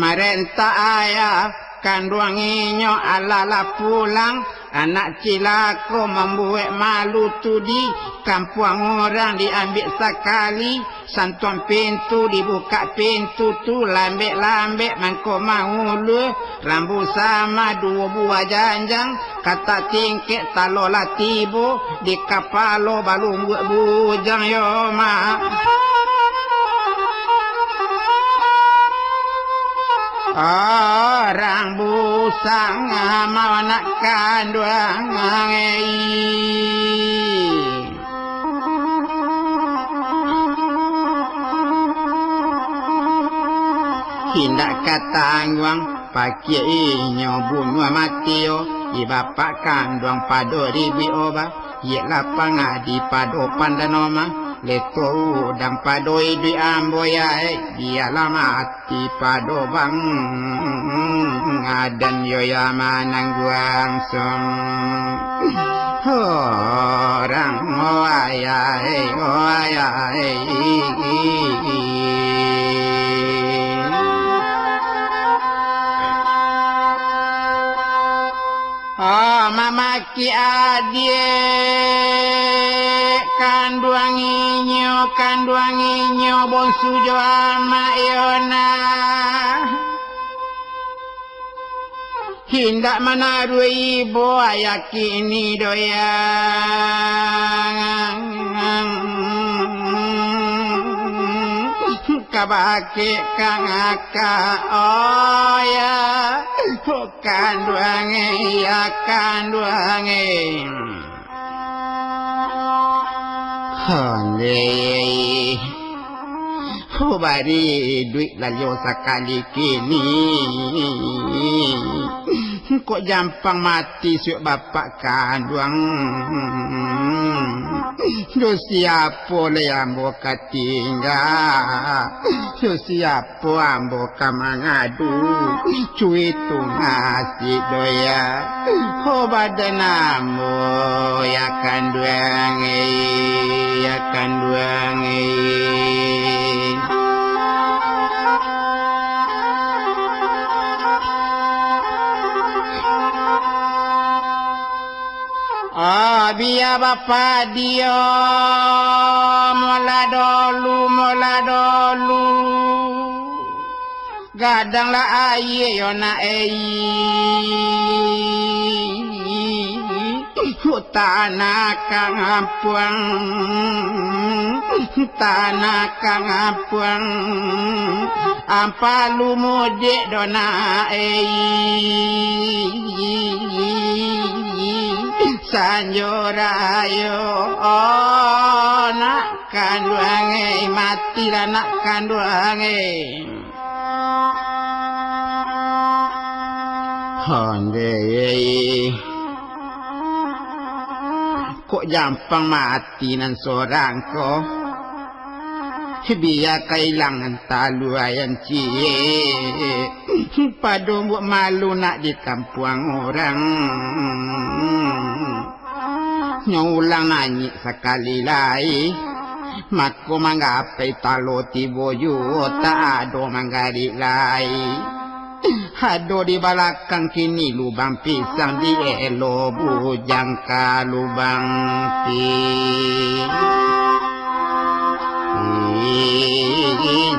marenta ayah kandung inyo alala pulang anak cilako membuat malu tudi kampung orang diambil sekali santuan pintu dibuka pintu tu lambek-lambek mangko maulu rambu sama dua buah janjang kata tingkek talola tibo di kapalo balung buat bujang yo mak orang busang mau nak kandung hindak kata angwang pakai inyo bunuh mati yo i bapak kandung pado ribi oba ye lapang adi pado pandanoma leto udang pado idui amboyai dia lama hati pado bang adan yoya manang guang song orang oayai oh mama ki adie kandung inyo bonsu jo ama yona hindak manaru ibu ayakini doyang kabake kangaka oh ya kandung ya kandung Hei, bari duit lalio sekali kini. Kok jampang mati siuk bapak kandung. Do siapa le ambo katinggal. Do siapa ambo kamangadu. Cuit tu nasi doya. Ho badanamo ya kandung ya kandung biar bapak dia mola dolu gadang lah aye yo na tanah kampung ampalu mudik dona sanjorayo oh nak kandung mati lah nak kandung honde kok jampang mati nan seorang ko biar kailangan talu ayam cie padu buat malu nak di kampung orang nyulang nyanyi sekali lagi mako manggapai talo tiboyu tak ada manggari lagi Hado di belakang kini lubang pisang di elo bujang ka lubang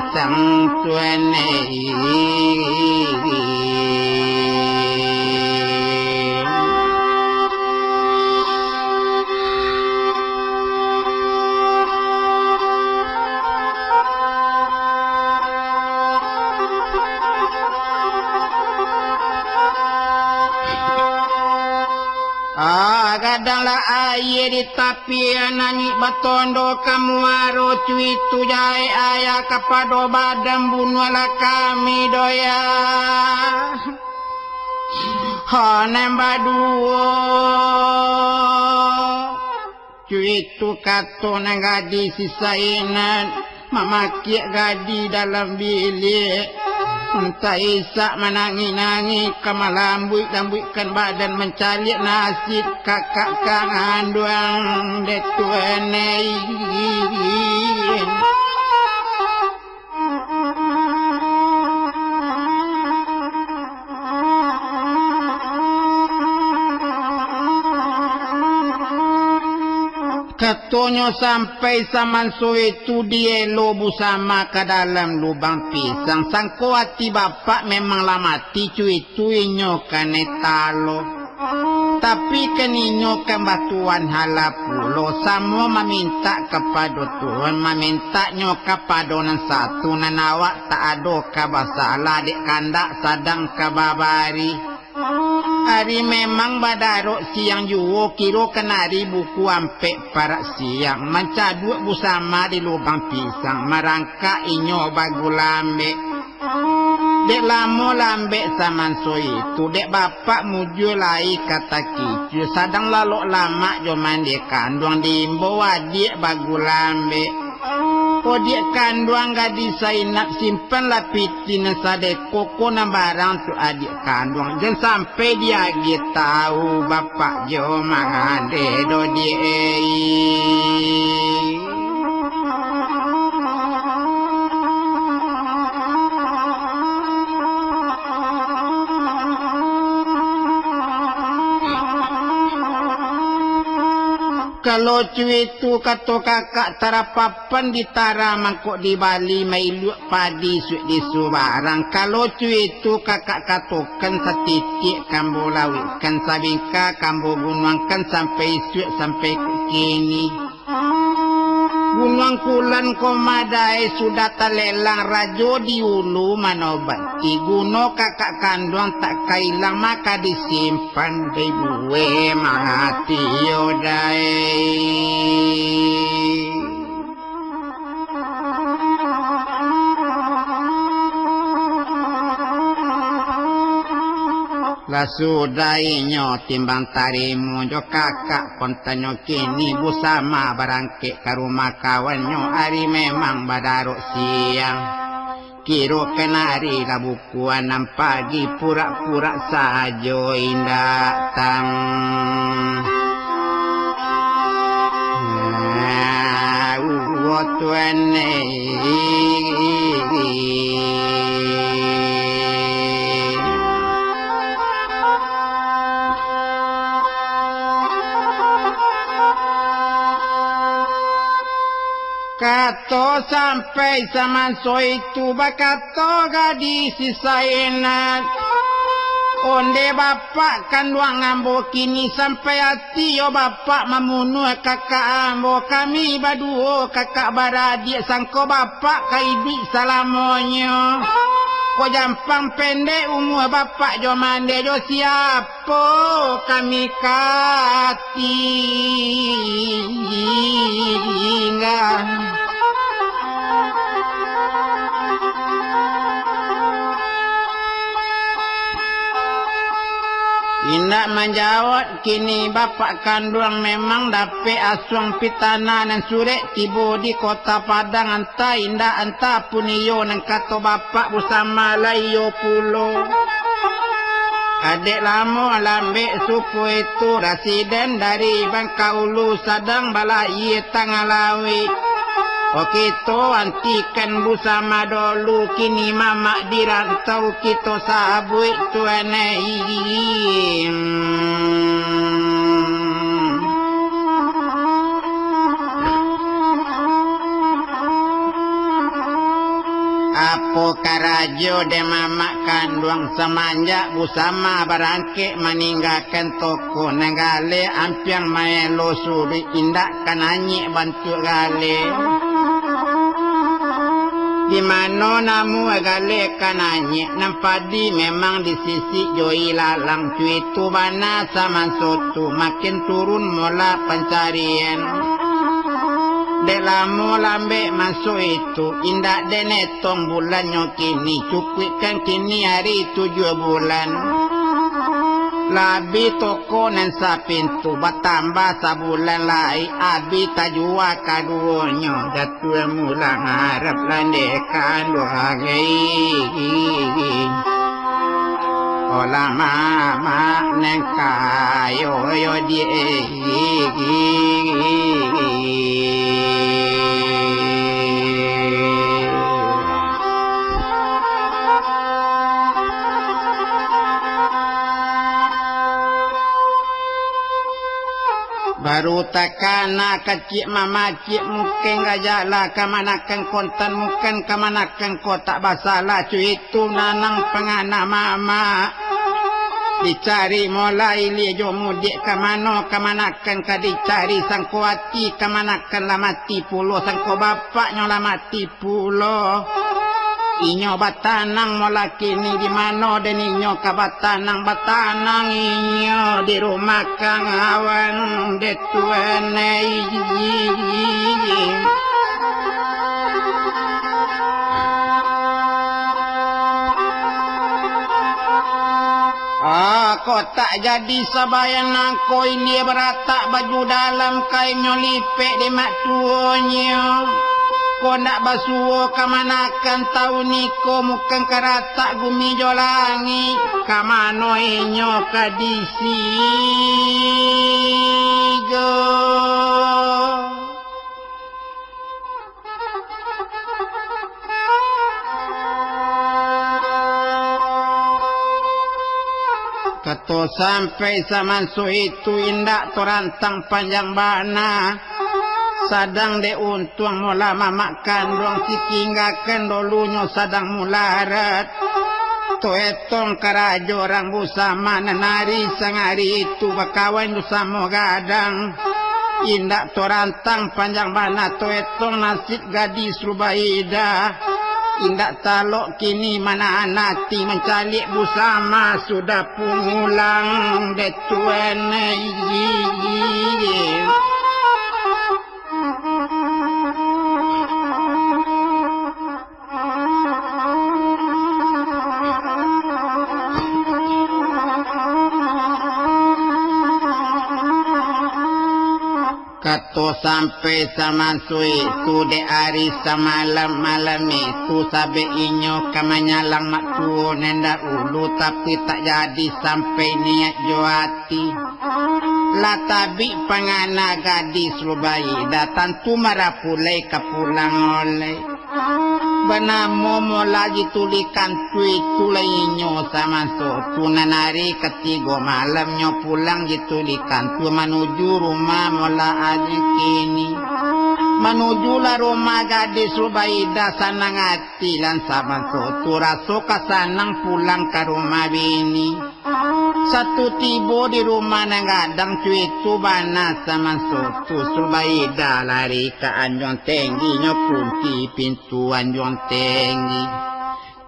pisang tuane Kadanglah air di tapi nani batondo kamu aro cuitu jai ayah kapado badan bunuhlah kami doya hanem baduo cuitu kato nang gadi sisainan mama kiak gadi dalam bilik entah isak menangi-nangi kemalambui-lambuikan badan mencalik nasib kakak kang anduang detuanai. Katanya sampai samanso itu dielo busama ke dalam lubang pisang. Sangko hati bapak memanglah mati cuy-cuy nyokane talo. Tapi keninyo ke batuan halapulo. Semua meminta kepada Tuhan. Meminta nyo kepada nan satu. Nan awak tak ada kabasalah dek kandak sadang kababari. Hari memang badarok siang juo kiro kenari buku ampe para siang mencaduk busama di lubang pisang merangka inyo bagu lambe dek lamo lambe samanso itu dek bapak muju lai kata kicu sadang lalok lama jo mandi kandung dimbo adik bagu lambe. Oh dia kandung gadis nak simpan lapitin sadek koko na barang tu adik kandung dan sampai dia tahu bapak jo mangade do dia. Kalau cuy itu kata kakak tarapapan di tara mangkok di Bali mailuk padi suit di Subarang. Kalau cuy itu kakak katakan setitik kambo lawitkan sabingka kambo gunuangkan sampai suit sampai kini. Gunung Kulan Komadai sudah telelang rajo di ulu manobati guno kakak kandung tak kailang maka disimpan di buwe mati yodai. Lah sudainya timbang tarimu jo kakak kontanyo kini busama barangke ke rumah kawannya hari memang badarok siang kiro kenari lah bukuan pagi pura-pura sajo indah tang tuane kato sampai samanso itu bakato gadis sisainat onde bapak kandung ambo kini sampai hati yo bapak membunuh kakak ambo kami baduo kakak baradik sangko bapak kaidi salamonyo ko jampang pendek umur bapak jo mande jo siapa kami kati indak menjawab kini bapak kandung memang dapat asuang pitana dan surek tiba di kota Padang anta indak anta puniyo nang kata bapak bersama layo pulo. Adik lama lambe suku itu residen dari Bangkaulu sadang balai Tangalawi. Oke to antikan bersama dulu kini mama dirantau kita sabu itu anai. Apo karajo de mama kandung semanjak busama barangke meninggalkan toko negale ampiang maelo suri indak kananyi bantu gale. Di mana namu gale kananyi nampadi memang di sisi joi lalang cuy tu bana sama sotu makin turun mula pencarian. Delamu lambe masuk itu indak denetong bulannya kini cukupkan kini hari 7 bulan Labi toko nen sa pintu batambah sabulan lai abi tajua kaduonyo jatuh mula ngarep landekan doangai ola mama neng kayo yo die baru takana kecik mama cik mungkin gajala kamanakan kontan mungkin kamanakan kotak basalah cuy itu nanang pengana mama dicari mulai liyo mudik kamano kamanakan kadicari sangko hati kamanakan lamati pulo sangko bapaknya lamati pulo inyo batanang mola kini di mano dan inyo kabatanang batanang inyo di rumah kang awan detuene kok tak jadi sabayan nangko ini beratak baju dalam kain nyolipek di mak tuonyo ko nak basuo kamanakan tau niko mukan karatak gumi jolangi kamano inyo kadisi go kato sampai samansu itu indak torantang panjang bana sadang de untung mula mamakan dong sikinggakan dolunya sadang mularat to etong karajo orang busama nanari sangari itu bakawan busama gadang indak torantang panjang bana to etong nasib gadis Rubaida indak talok kini mana anati mencalik busama sudah pulang de tuene kato sampai samansu itu de hari samalam-malam itu sabe inyo kamanyalang maktu nenda ulu tapi tak jadi sampai niat joati latabi pangana gadis Rubaida tentu marapulai kapulang oleh benamo mo lagi tulikan tulai inyo samansu tunanari ketiga malamnya pulang ditulikan tu menuju rumah mola kini menujulah rumah gadis Rubaida sanang hati lan samansu tu raso kasanang pulang ke rumah bini satu tibo di rumah nanggadang cuitu bana samansu tu Rubaida lari ke anjong tinggi nyokunci pintu anjong tinggi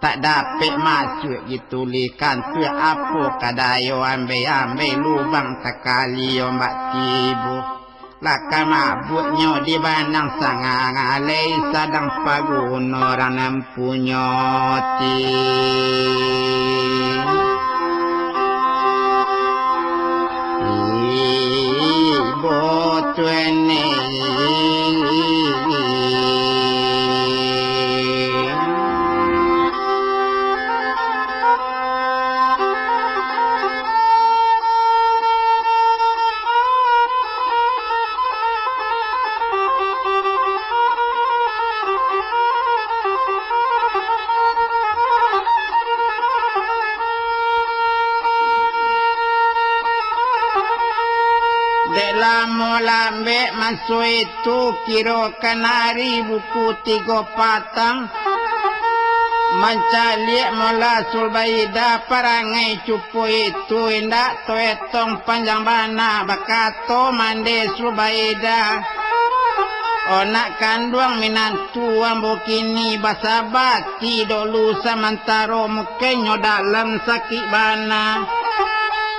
tak dapat masuk ditulikan tu apa kadayo ambil lubang takali ombak tibo laka mabuknya di banang sangang alai sadang pagun orang nampunyoti ibu tuene lambe masuk itu kiro kanari buku 3 patang mencalik mula Rubaida parangai cupu itu indak to etong panjang bana bakato mande Rubaida onak kanduang minantu ambo kini basa bati dolu samantaro mukenyo dalam sakit bana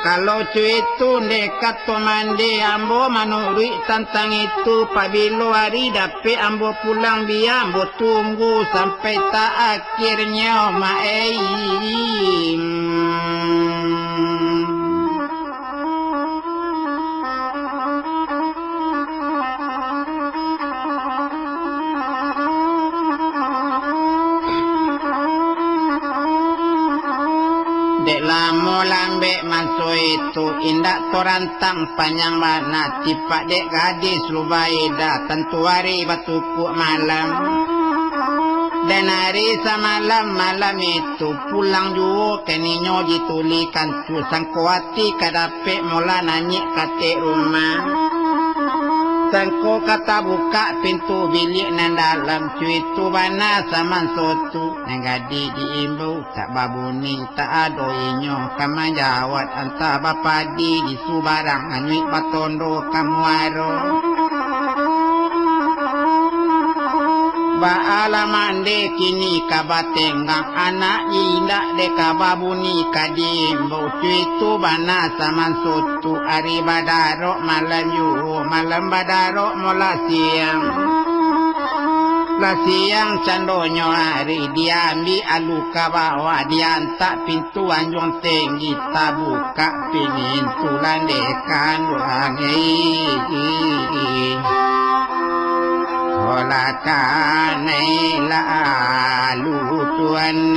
kalau cuy itu dekat to mandi ambo manuri tantang itu pabilo hari dapat ambo pulang biar ambo tunggu sampai tak akhirnya maem manso itu indak torantang panjang mana tipak dek gadis Rubaida tentu hari batuku malam. Dan hari semalam malam itu pulang juga keninyo ditulikan tu sangkuati kadapek mula nanyik kate rumah. Sangko kata buka pintu bilik nan dalam cuy tu bana sama sotu nangadi diimbau tak babuni tak adoinyo kama jawat anta bapadi di subarang anyui patondo kamuaro. Ba alamande kini kabatenggang anak indak de kababuni kadimbau cuy tu bana sama sotu ari badaro malam yu malam badaro mola siang la siang candonyo hari diambil aluka bawa diantak pintu anjong tinggi tabuka pintu landekan wangi ola kanai lalu tuan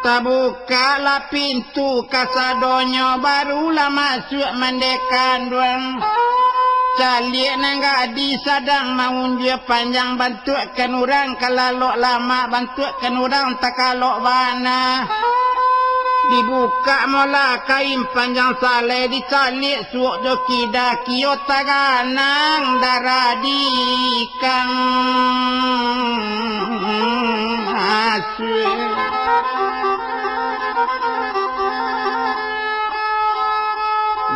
tabukalah pintu kasadonyo barulah masuk mendekan duang. Calik nangga di sadang maunjua panjang bantukan orang kalau lama bantukan orang tak kalau bana. Dibuka mula kain panjang sale dicalik suuk doki dakio taganang darah dikang asyik.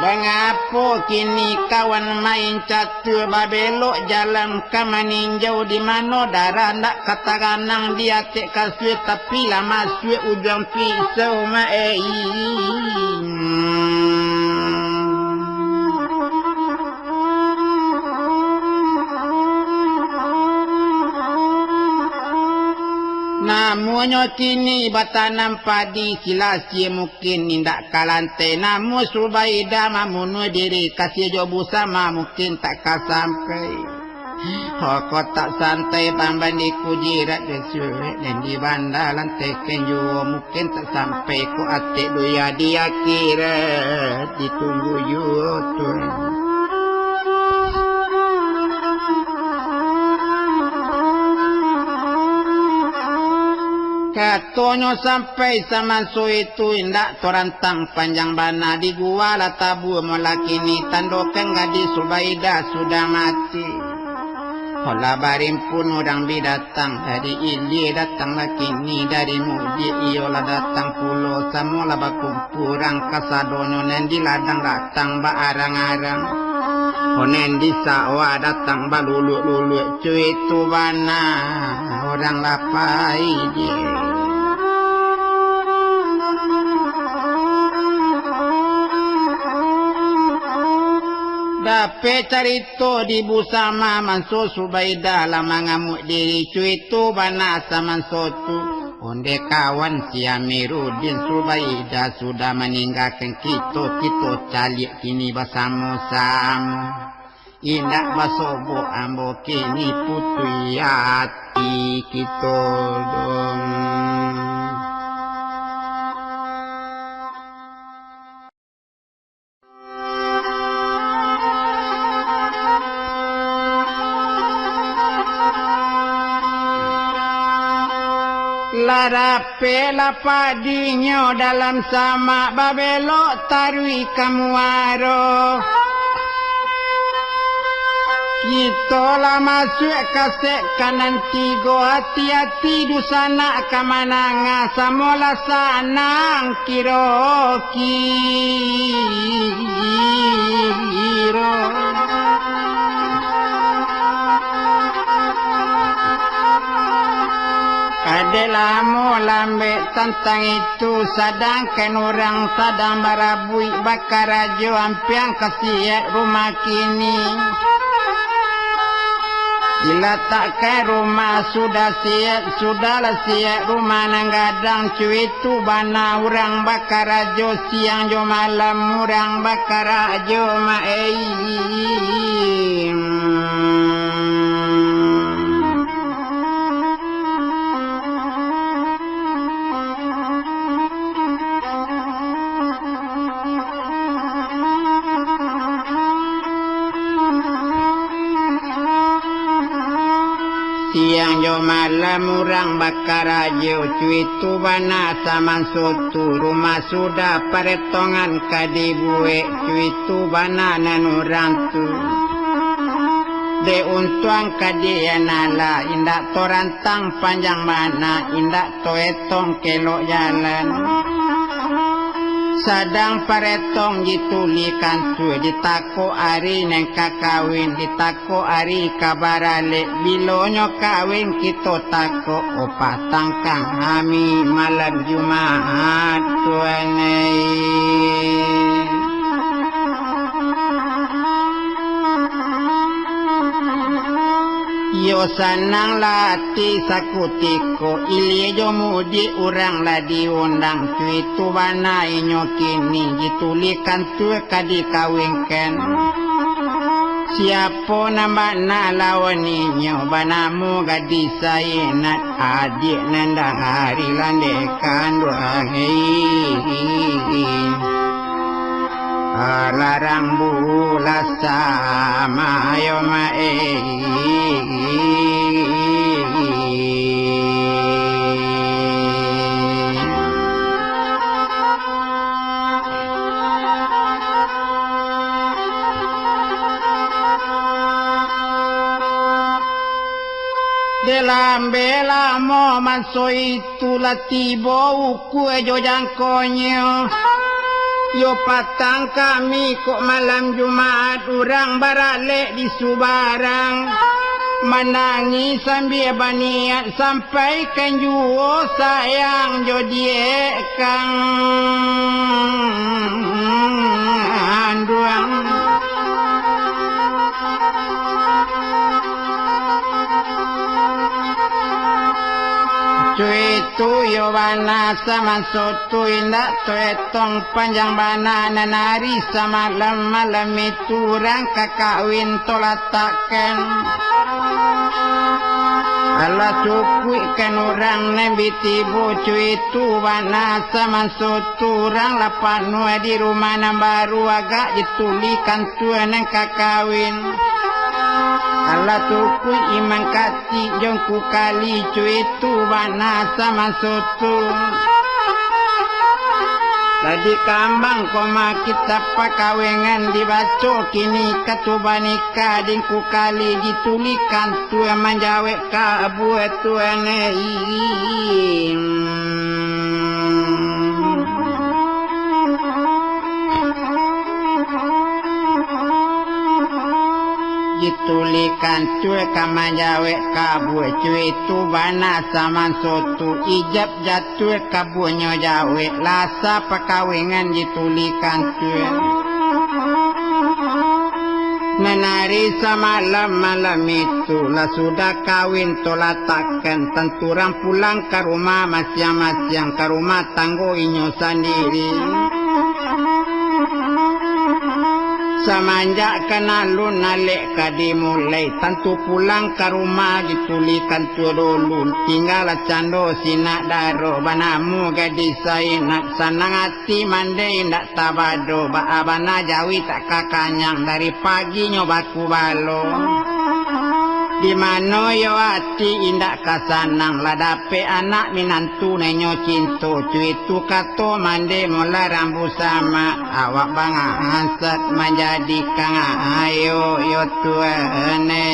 Bengapo kini kawan main catur babelok jalan kamaninjau di mana darah nak kataganang dia cek kasut tapi lama suit ujung pisau mai. Namunnya kini batanam padi silasi mungkin indak kalante. Namun Rubaida mamunu diri kasih jobu sama mungkin tak sampai. Kau tak santai bamban di kujirat desuit dan di bandar lantai kenjo mungkin tak sampai ku atik doya dia kira ditunggu YouTube. Katonyo sampai sama so itu indak torantang panjang bana di gua la tabu molakini tandokan gadis Rubaida sudah mati. Ola barim pun orang bidatang dari Ili datang lakini dari Mudi iola datang pulau samula bakumpurang kasadonyo nan di ladang datang ba arang-arang. Onen di sawah datang ba lulu-lulu cuy tu bana orang lapai dia. Dapat carito di busama manso Rubaida lama ngamuk diri cuy tu bana sama sotu. Onde kawan si Amiruddin Rubaida sudah meninggalkan kita calik kini bersama-sama. Indak basobo ambo kini putui hati kita dong. Larape lapadinyo dalam sama babelok tarui kamuaro. Kita lah masuk kasek kanan tigo hati-hati dusana kamananga samola sanang kiro. Adalah lambe tentang itu sedangkan orang sedang barabui bakar rajo ampiang kasih rumah kini. diletakkan rumah sudah siap, sudahlah siap rumah nanggadang cuy tu bana urang bakar ajo siang jo malam urang bakar ajo siang jo malam urang bakar ajo cuy tu bana saman sotu rumah sudah paretongan kadibue cuy tu bana nan urang tu de untuang kadianala indak torantang panjang mana indak toetong kelok jalan sadang paretong ditulikan tu ditako ari neng kakawin ditako ari kabarale bilonyo kawin kita tako opa tangkang hami malam Jumat tuanai yo sanang lati sakutiko ilie jo mudi urang la diundang cuy tu bana inyo kini ditulikan tu kadi kawinkan siapa nama na lawan inyo banamu gadis sainat adik nandang hari landekan larang bulas sama yo dalam bela mo manso itu latibo uku ejo jangkonyo yo patang kami kok malam Jumat urang barale di Subarang menangis sambil baniat sampai kan juo sayang jodie kang anduang cuy tu yo bana sama sotu indak tuetong panjang bana nanari sama malam itu orang kakawin tolatakan ala cukui kan orang nembiti bu cuy tu bana sama sotu orang lapan nua di rumah baru agak ditulikan tuan kakawin ala tuku iman kati jongku kali cuy tu bana sama sotu tadi kambang koma kita pakawengan dibaco kini katubanika dingku kali ditulikan tu manjawe ka buat tuane ditulikan cuy kamanjawe kabu cuy tu bana sama sotu ijab jatuh kabunyo jawe lasa pakawengan ditulikan cuy menari sama malam itu lah sudah kawin tolatakan tenturan pulang ke rumah masing-masing ke rumah tanggo inyo sendiri semenjak kenal nalik kadi mulai tentu pulang ke rumah ditulikan tu dulu tinggal cando sinak daro banamu gadis sainat senang hati mandai ndak tabado abana jawi tak kakanyang dari pagi nyobaku balo di mana yo hati indak kasanang ladape anak minantu nenyo cinto cuy tu kato mande mula rambu sama awak banga hasad menjadi kang ayo yo tuane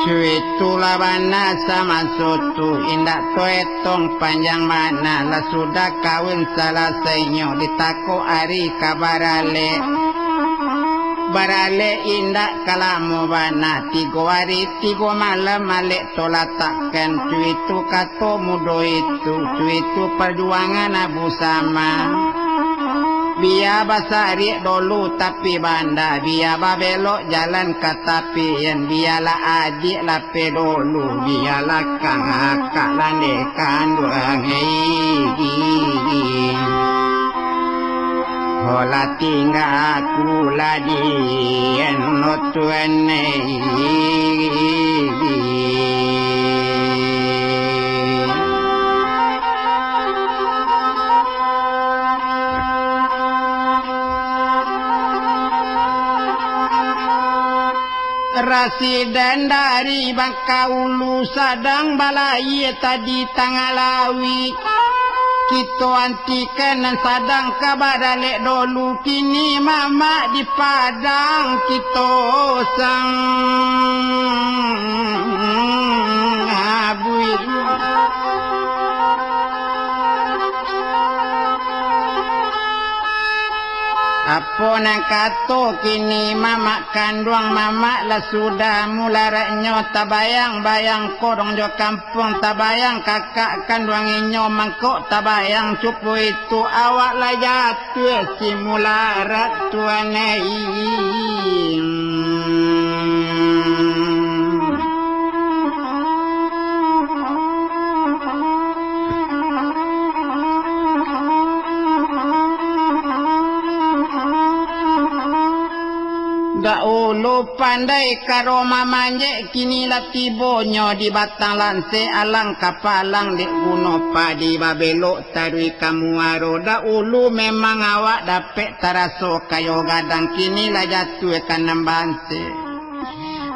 cuy tu labana sama sotu indak toetong panjang mana lah sudah kawin salah senyo ditako ari kabarale Barale indak kalamu bana 3 hari 3 malam malek tolatakan cuitu kato mudo itu cuitu perjuangan abu sama biya basari dulu tapi banda biya babelok jalan katapian biyalah adik lape dulu biyalah kang akak landekan duang hola tinggal aku lagi no tuane Rasiden dari Bangkaulu sadang balai tadi tangalawi kita antikan sadang kabadalek dulu kini mama di Padang kita sang abui apa nang kato kini mama kandung mama lah sudah mularaknya tabayang-bayang korong jo kampung tabayang kakak kandunginyo mangkok tabayang cupu itu awak lah jatuh si mularak tuanai Daulu pandai karo mamanye kini latibonyo di batang lanse alang kapalang di gunung padi babelok tarui kamuaro daulu memang awak dapet taraso kayo gadang kini lah jatuh kanam banse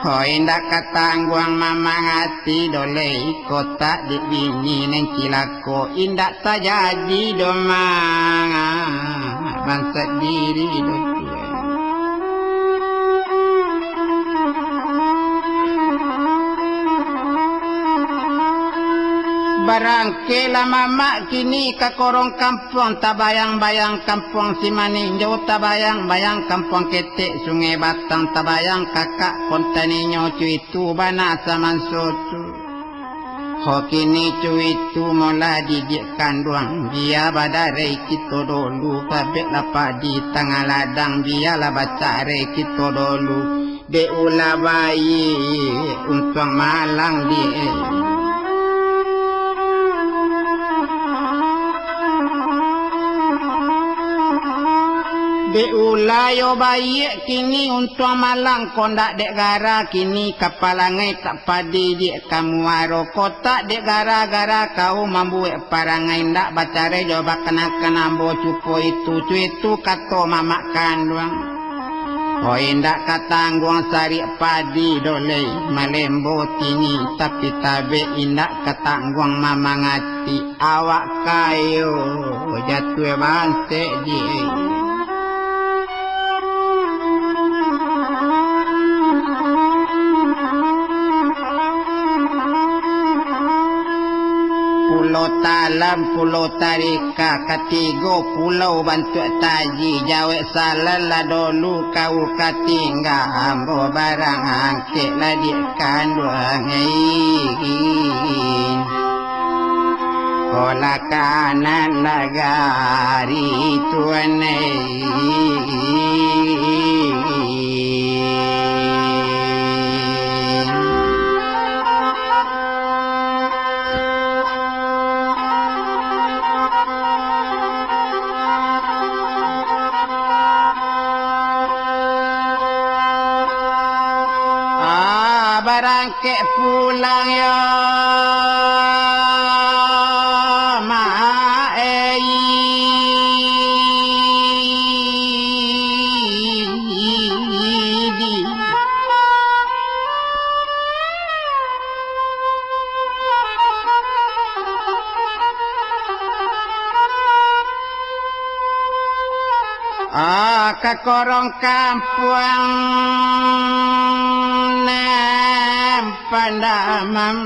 ho indak katangguang mamang hati dole kota di bini neng cilako indak tajadi domang bangsa diri dotu barangke la mama kini ka korong kampung tabayang-bayang kampung Simaninjo tabayang-bayang kampung Ketek Sungai Batang tabayang kakak kontaninyo cuitu bana saman sotu ho kini cuitu mola didik kandung dia badare kita dulu babek lapadi tanggal ladang dia lah bacare kita dulu de ula bayi untuk malang dia Beulayo bayi kini untuk malang kondak dek gara kini kapalangai tak padi dek kamuaro kota dek gara-gara kau membuat parangai ndak bacare coba kena bo cupo itu kato mamak kandung oh indak katangguang sari padi dole malembo tini tapi tabe indak katangguang mama ngati awak kayo jatuh banse die Pulau Talam, Pulau Tarika, katigo pulau bantu taji, jawek salala dulu kau katingga, ambo barang angke ladi kandung Ola kanan nagari tuanai barangke pulang ya ke korong kampung nem pandamam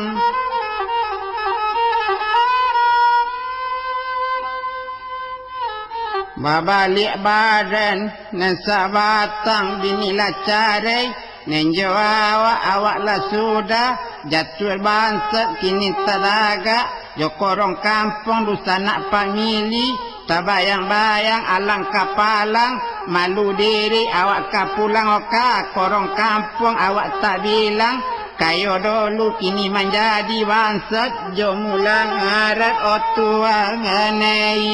babalik badan nan sabatang binilah carai nan awak lah sudah jatuh bansat kini teraga jo korong kampung dusa nak pamili tabayang-bayang alang kapalang malu diri awak kapulang oka korong kampung awak tak bilang kayo dulu kini menjadi bansat jo mulang arat otua nganai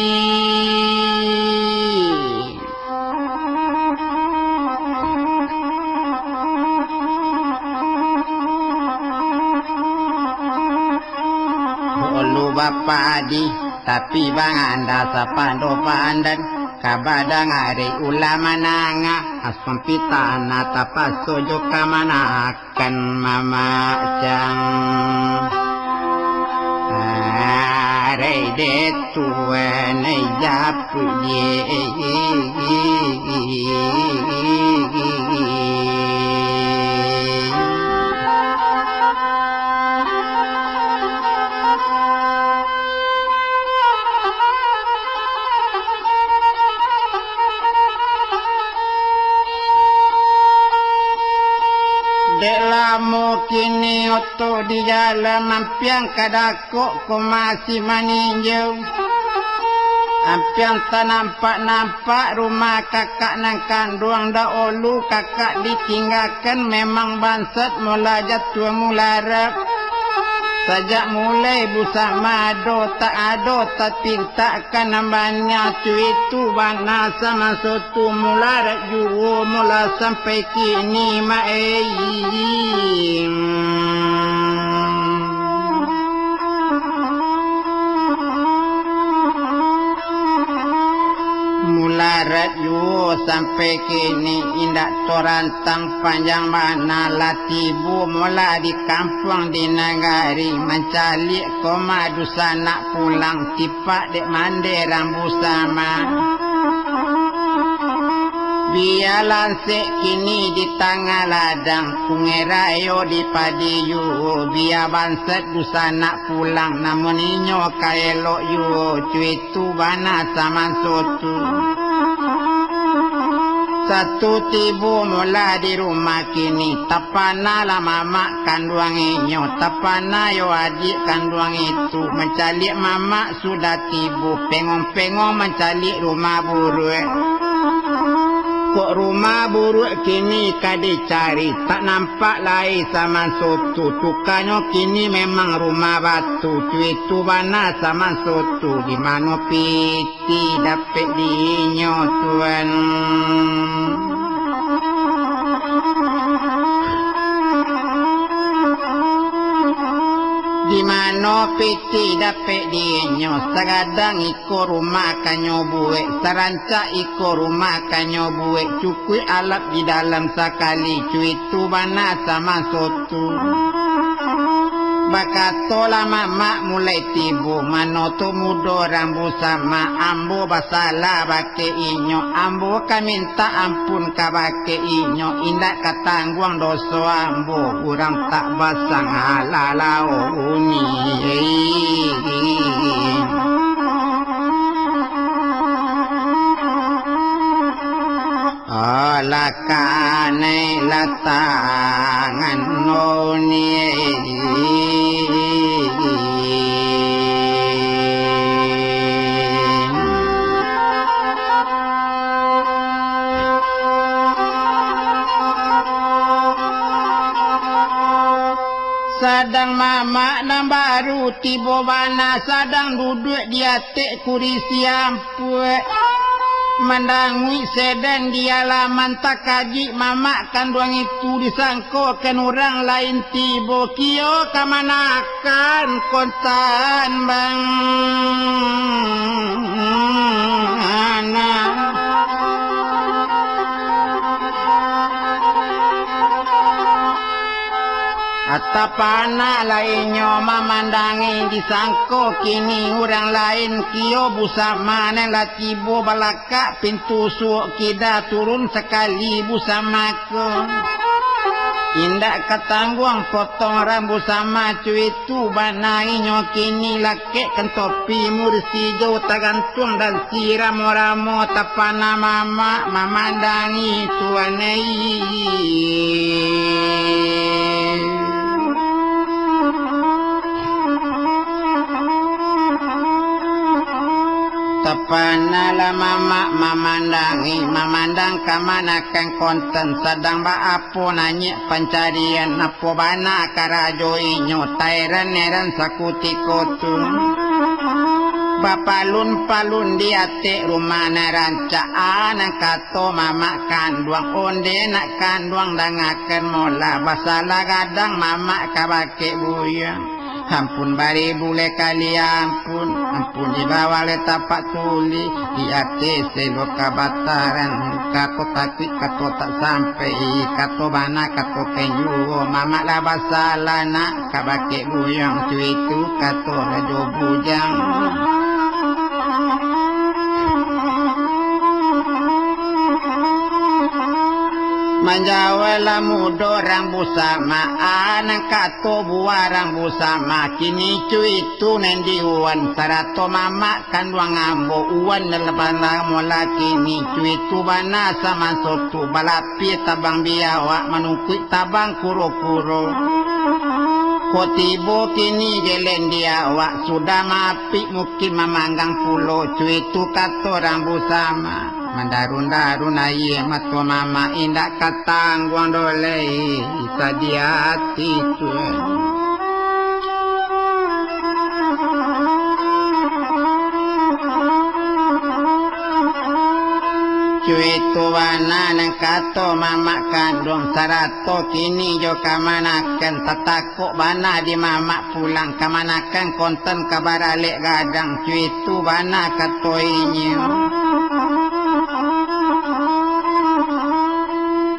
olu bapa adi tapi bang anda sapando pandan kabadang hari ulama nanga asam pitana tapaso joka mana akan mama jang are de tuane japu ye Delamu kini oto di jalan mampiang kadako ko masih maninjau ampiang tak nampak rumah kakak nang kandung dahulu kakak ditinggalkan memang bansat mula jatuh mularap sajak mulai busak mado tak ado tapi takkan nambahnya itu bana sama sotu mularat juo mula sampai kini mularat juo sampai kini indak torantang panjang mana latibu mula di kampung di negari mencari koma dusa nak pulang tipak dek mande rambu sama bialan sek kini di tengah ladang pungerayo di padiyu biar bansat dusa nak pulang namun inyo kaelok yu cuitu bana sama sotu satu tibu mula di rumah kini tapana lah mama kandung inyo tapana yo adik kandung itu mencari mama sudah tibu pengong-pengong mencari rumah buruk kok rumah buruk kini kadi cari tak nampak lain sama sotu tukanya kini memang rumah batu itu bana sama sotu di mana piti dapat dinyo tuan di mana piti dapat dinyo sagadang iko rumah kanyo buek sarancak iko rumah kanyo buek cukui alap di dalam sakali cuitu bana sama sotu bakatola mama mulai tibu manoto mudo rambu sama ambo basala bake inyo ambo kaminta ampun kabake inyo indak katangguang doso ambo urang tak basang halalao uni lakane latangan noni sadang mama nan baru tiba bana sadang duduk di atik kurisi ampue mandangui sedan di halaman tak kaji mama kandung itu disangkokan orang lain tiba kio kamanakan kontan bang anak atapana lainnya memandangi disangko kini orang lain kio busa mana latibo balaka pintu suok kida turun sekali busa mako Indak ketangguang potong rambut sama cuitu banai nyokini laki kentopi mursi jauh tagantung dan siram ramo tapana mama mamandangi tuanai Tapanala mama memandang kamanakan konten sedang baapo nanya pencarian apo bana karajoi nyotairan neran sakuti kotun bapalun diate rumah rancaan kato mama kanduang onde nak kanduang dangakan mola basalah gadang mama kabake buyang ampun bari bule kali ampun dibawa le tapak tuli di ate selo kabataran kato takik kato tak sampai kato bana kato kenyu mama la basalah nak kabake buyang cuitu kato rajo bujang manjawala mudo rambu sama anak kato buah rambu sama kini cuitu nendi uan sarato mama kanduang ambo uan nelebana mola kini cuitu bana sama sotu balapi tabang biawa menungkui tabang kuro-kuro kotibo kini gelen diawa sudah mapi mungkin memanggang pulo cuitu kato rambu sama mandarun-darun aye mato mama indak katang guang dolei sadiati tuan cuitu wana nang kato mama kandung sarato kini jo kamanakan tatakuk bana di mama pulang kamanakan konten kabaralik gadang cuitu bana kato inyo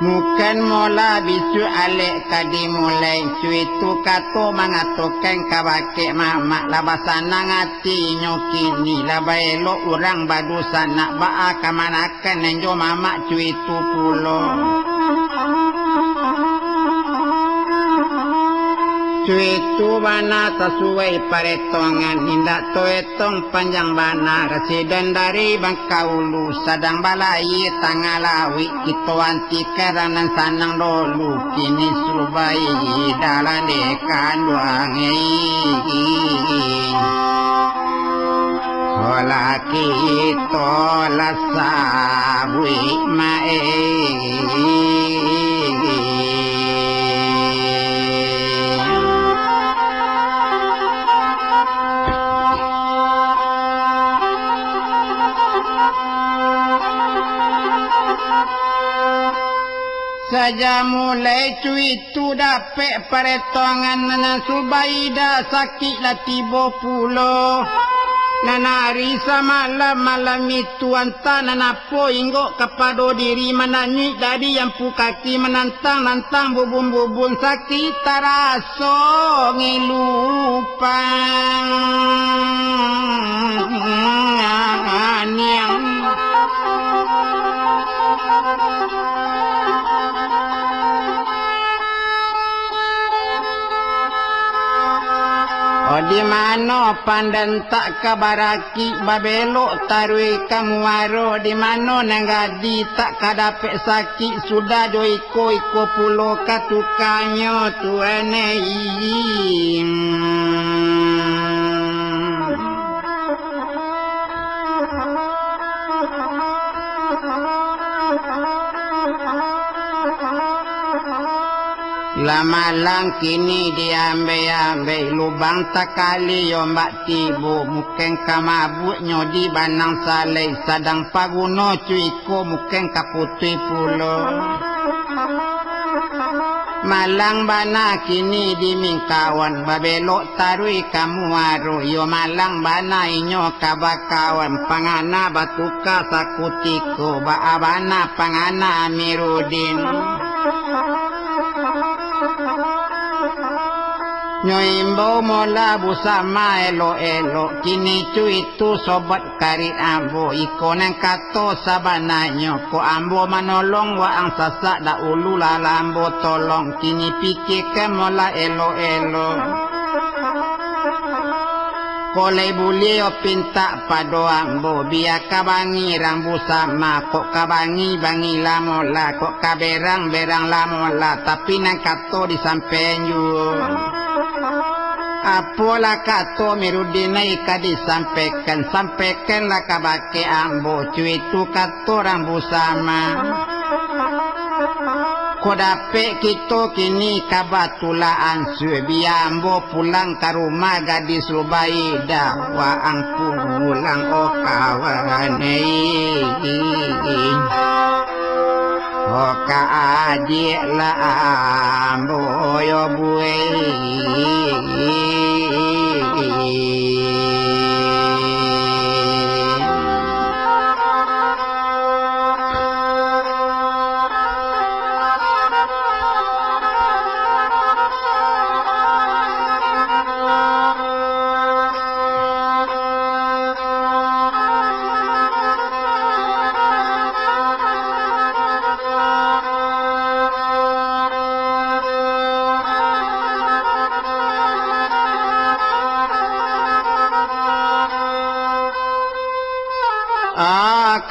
Mukan mola bisu alek kadi mulai cuitu kato mangatokan kabake mama labasana ngati nyokini labaelo urang badusa nak baa kamanakan nenjo mama cuitu pulo cuitu bana tasuai paretongan indak toetong panjang bana residen dari Bangkaulu sadang balai tangalawi kita anti keranan sanang dolu kini subai dalam dekan duangi hola kita lasabui mae saja mulai cuitu dapet paretongan nana subaida sakit lah tiba pulo nana risa malam itu anta nana po inggok kepada diri menanyi dari yang pukaki menantang bubun sakit taraso ngelupang yang di mana pandan tak kabaraki babelok tarui kamuaro di mana nanggadi tak kadapek sakit sudah jo iko pulo katukanyo tuanei lama lang kini diambil lubang takali yo mbak tibu mungkin kamabuk nyodi banang salai sadang paguno cuiko mungkin kaputui pulo malang bana kini di mingkawan babelok tarui kamu waru yo malang bana inyo kabakawan pangana batuka sakutiko baabana pangana amirudin Nyoimbo mola busama elo-elo kini cuy itu sobat kari ambo iko nang kato sabananyo ko ambo manolong wa ang sasak da ulu lalambo tolong kini pikirkan mola elo-elo kolai buli o pinta pado ambo biar kabangi rambu sama kok kabangi bangi lamola kok kaberang berang lamola tapi nang kato disampenyu apola kato mirudinai ka disampaikanlah kabake ambo cuy itu kato rambu sama kodape kita kini kabatulaan suebi ambo pulang ke rumah gadis Rubaida wa angku pulang o kawan o ka adik la ambo yo buai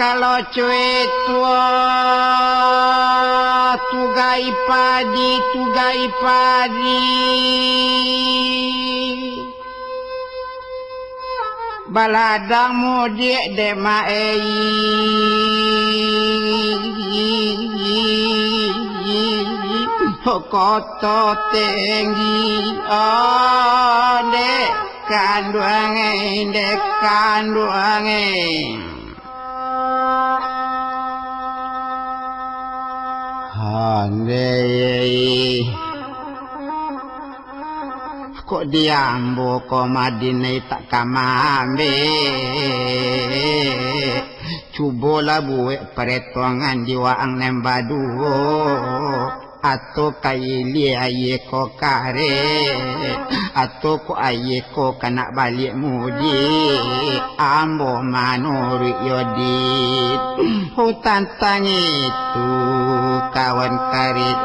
kalau cuy tua tugai padi baladang mudik de maei koto tinggi dek kanduange Andai kok diambo ko madinai tak kamambe cubola buwe peretongan diwaang nembadu atau kaili aye ko kare atau ko aye ko kena balik mudi ambo manuri yodit hutan tangi itu kawan karit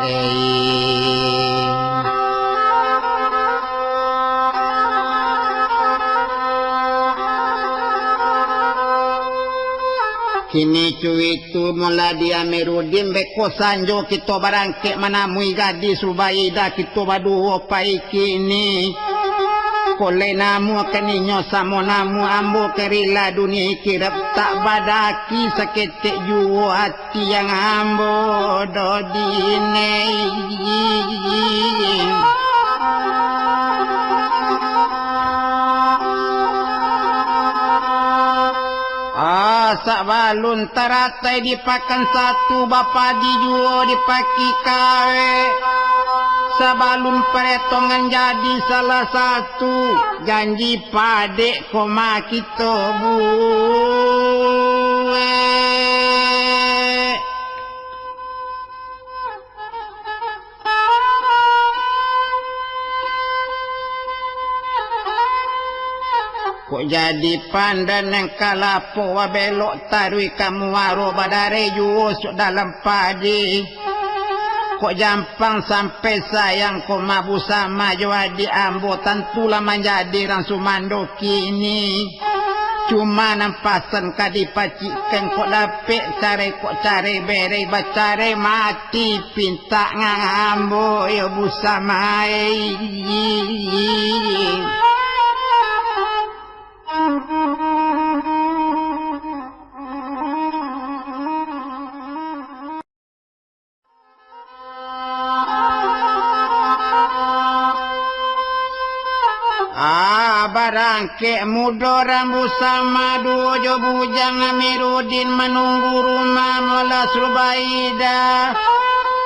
kini cuy itu mula dia merudin beko sanjo kita barangke manamui gadis Rubaida kita badu opai kini kole namu kaninyo samo namu ambo kerila dunia kirap tak badaki sakete juo hati yang ambo dodine sak balun teratai dipakan satu bapa dijuo dipaki kawe sabalun peretongan jadi salah satu janji padek koma kita buwe kok jadi pandan yang kalapo wa belok tarui kamu waro badare juosuk dalam padi kok jampang sampai sayang kok mabu sama jawadi ambo tentulah menjadi orang sumando kini cuma nampasan kadipacikan kok dapet cari bere bacare mati pinta ngambo ya bu samai barangke mudo rambu sama dojo bujang Amirudin menunggu rumah mola Rubaida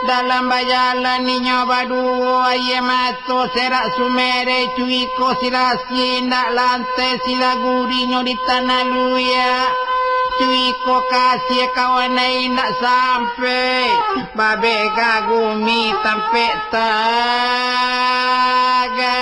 dalam bajalan ni nyoba dua ye mato serak sumere cuiko silasi ndak lantai sila gurinyo di tanah luya cuiko kasih kawanai ndak sampai babe kagumi tampe tak jaga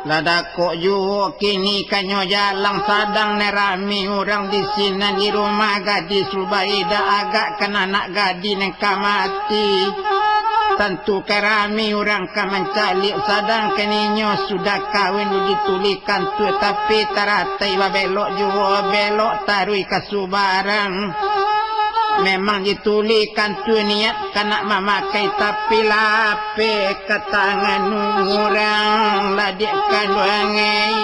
ladako yu kini kanyo jalang sadang nerami orang di sini di rumah gadis Rubaida agak kena anak gadis neng kamati tentu kerami orang kamencalik sadang keninyo sudah kawin ditulikan tu tapi taratai belok juo belok tarui kasubarang memang ditulikan tu niat kena memakai tapi lape ke tangan orang ladikkan wangai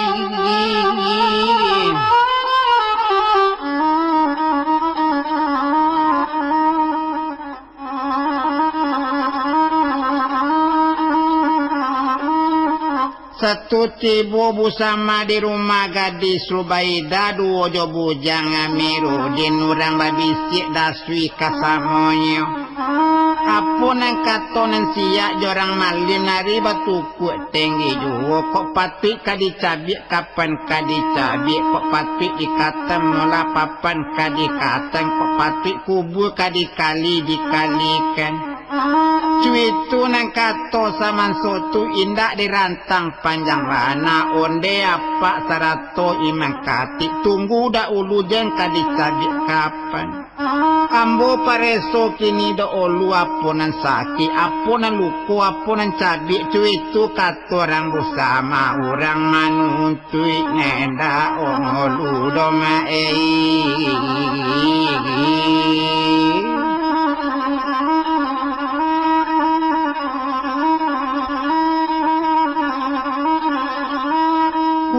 satu tibu busama di rumah gadis Rubaida dua jo bujang amiru din urang babisik dasui kasamonyo apun yang katonan siak jorang malin nari batu kuat tinggi juo kok patut kadicabik kapan kadicabik kok patut dikata mula papan kadikatan kok patut kubur kadikali dikalikan cuitu nang kato saman sotu indak dirantang panjang rana onde apa sarato imang kati tunggu dah ulu jeng kadicabik kapan ambo pareso kini do ulu aponan saki aponan luku aponan cabik cuitu kato orang bersama orang manuntui nenda olu doma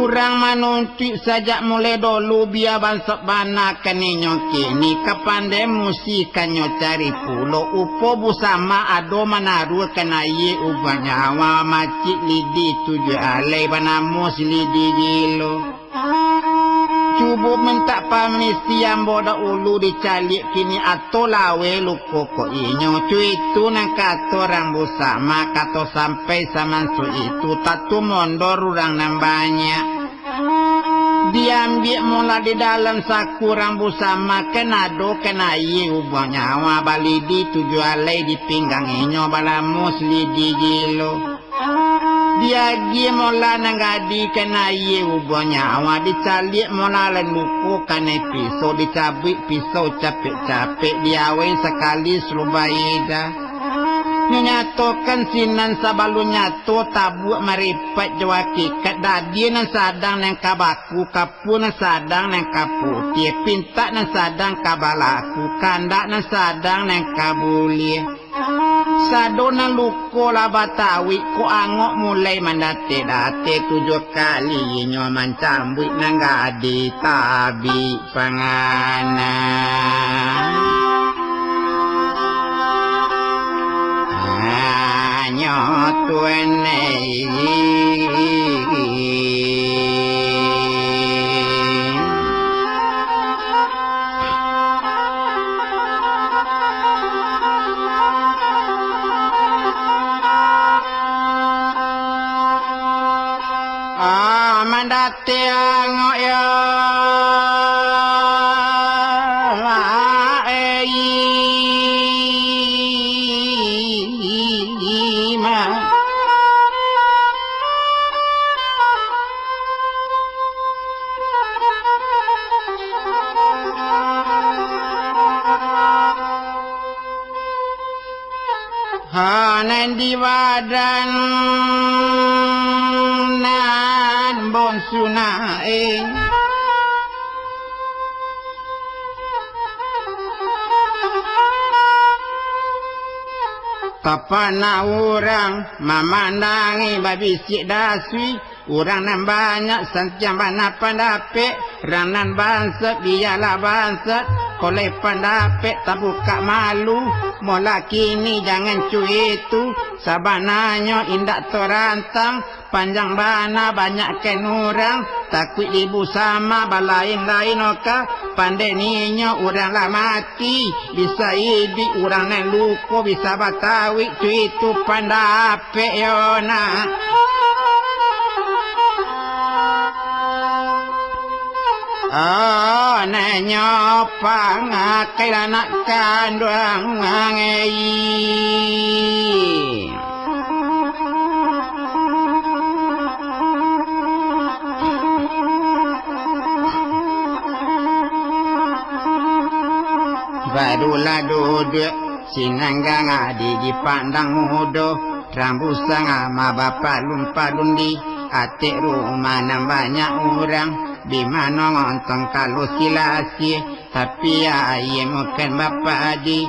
kurang manuntik saja mulai dulu biar bansok bana keninyo kini kapande musikanyo cari pulo upo busama ado manaru kenaye ubanyawa macik lidi tujuh alai banamus lidi gilo cubu mentak pamisi yang boda ulu dicalik kini atau lawe luko ko inyo cuitu nang kato orang busama kato sampai saman su itu tatu mondor orang nang banyak diambil mula di dalam saku rambu sama kenado kenayi ubah nyawa balidi tujuh alai di pinggang inyo balamus lidi gilo dia gi mula nanggadi kenayi ubah nyawa dicalik mula leluku kane pisau dicabik pisau capek-capek diawe sekali Rubaida nyatokan sinan sabalu nyato tabuk maripat jawaki kadadi nan sadang nang kabaku kapu nan sadang nang kaputi pintak nan sadang kabalaku kandak nan sadang nang kabuli sado nan luko labatawi ko angok mulai mandate-date tujuh kali nyo mancambui nang gadi tabi pangana tuene mandate angok ya hanan di badan nan bon sunae tapana orang memandangi babisik dasui orang nan banyak santiang bana pandapek ranan bansat dialah bansat kolai pandapek tak buka malu mola kini jangan cuy itu sabananya indak terantang panjang bana banyak ken orang takut ibu sama balain-lain oka pandai ninya orang lah mati bisa idi orang nan luko bisa batawi cuy itu pandapek yona Nenyo pangakai anak kandung ngei. Barulah duduk sinanggang di pandang mudo rambut sang ama bapak lumpah lundi atik rumah nan banyak orang bimana ngontong kalau silasi tapi ayah mungkin bapak di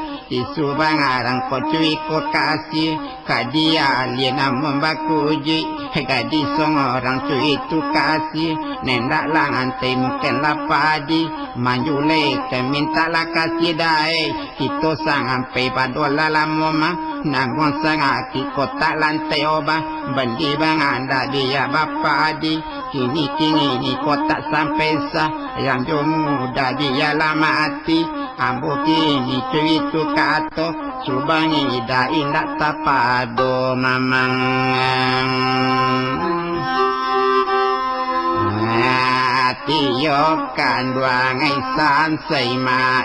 subang arang kocui ko kasih kadia liana membakuji gadi song orang cuy itu kasih nendak langantai mungkin lapadi manjule ke minta lah kasih dai kita sampai padola lamoma nangon sangat kota lantai obah bandi bang anda dia bapak di kini ni kota sampai sah yang muda dia lama hati ambo kini cuy itu kato subangi ida indak tapado mamang tiyo kanduang isan seima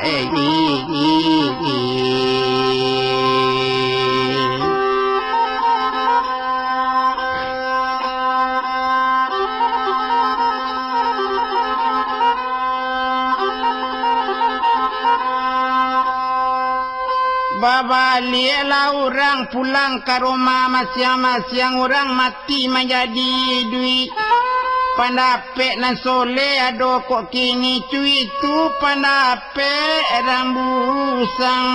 Babalilah orang pulang ke rumah masing-masing orang mati menjadi duit. Pandapek nan soleh ado kok kini cuy tu pandapek rambusang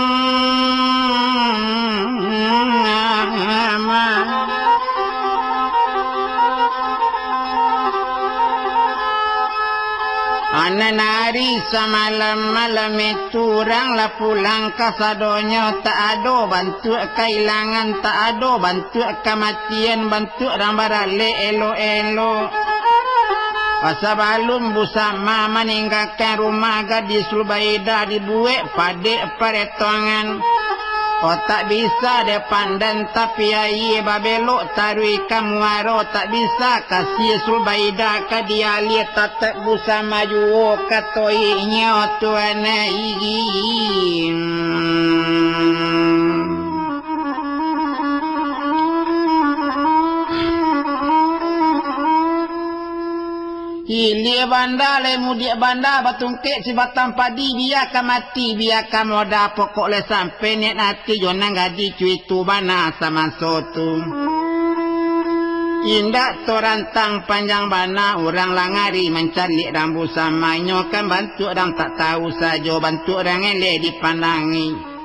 Ananari semalam-malam itu oranglah pulang ke sadonyo tak ada bantu kehilangan tak ada bantu kematian bantu rambarale elo-elo. Sebelum busama meninggalkan rumah gadis Sulbaidah dibuat pada peretongan. Tak bisa depan dan tapi air babelok tarui kamuaro tak bisa kasih Sulbaidah ke dia lihat tak busama juo katoinya tuan Ili banda le mudik banda batungkek si batang padi biarkan mati biarkan moda pokok le sampai niat hati jonang gadi cuy tu bana sama sotu indak torantang panjang bana orang langari mencari rambut sama nyokan bantu orang tak tahu saja bantu orang ele dipandangi.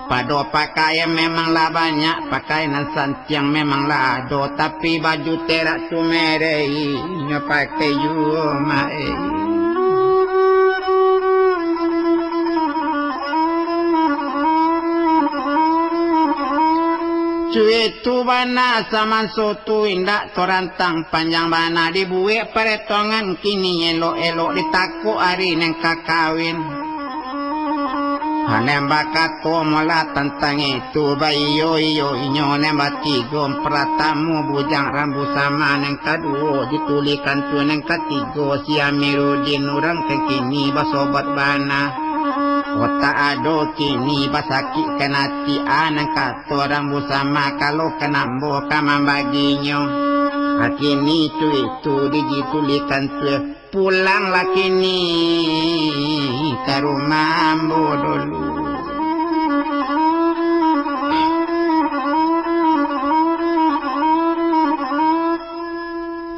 Pado pakaian memanglah banyak, pakaian santiang memanglah ada, tapi baju terak tu merei, nyo pakai juga cuy tu bana sama sotu indak torantang panjang bana dibuat peretongan kini elok-elok ditakut hari neng kakawin. Nembak kato mula tentang itu bayo inyo nembak tiga peratamu bujang rambut sama neng kedua ditulikan tu neng ketiga si Amiruddin orang kekini basobat bana otak ado kini basakit kenati anang kato rambut sama kalau kenambo kamang baginyo kini tu itu ditulikan tu pulang lagi ni ke rumah ambo dulu.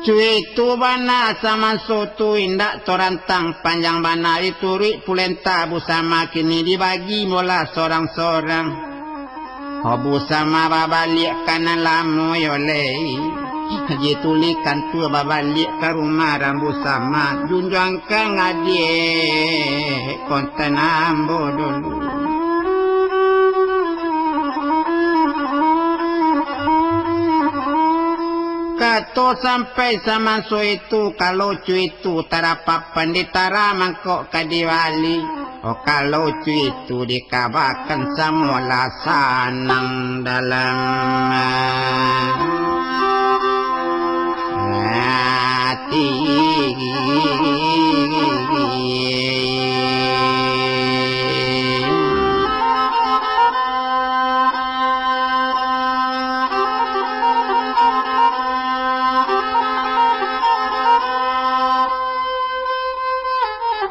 Cuy tu bana sama sotu indak torantang panjang bana dituri pulenta busama kini dibagi mula sorang-sorang. Obu sama babalik kanan lamu yolei. Dia tulikan tu babalik ke rumah rambut sama junjangkan adik konten ambo dulu. Kato sampai sama so itu kalau cuy itu terapa panditara mangkok kadiwali. Kalau cuy itu dikabarkan semula sanang dalam hati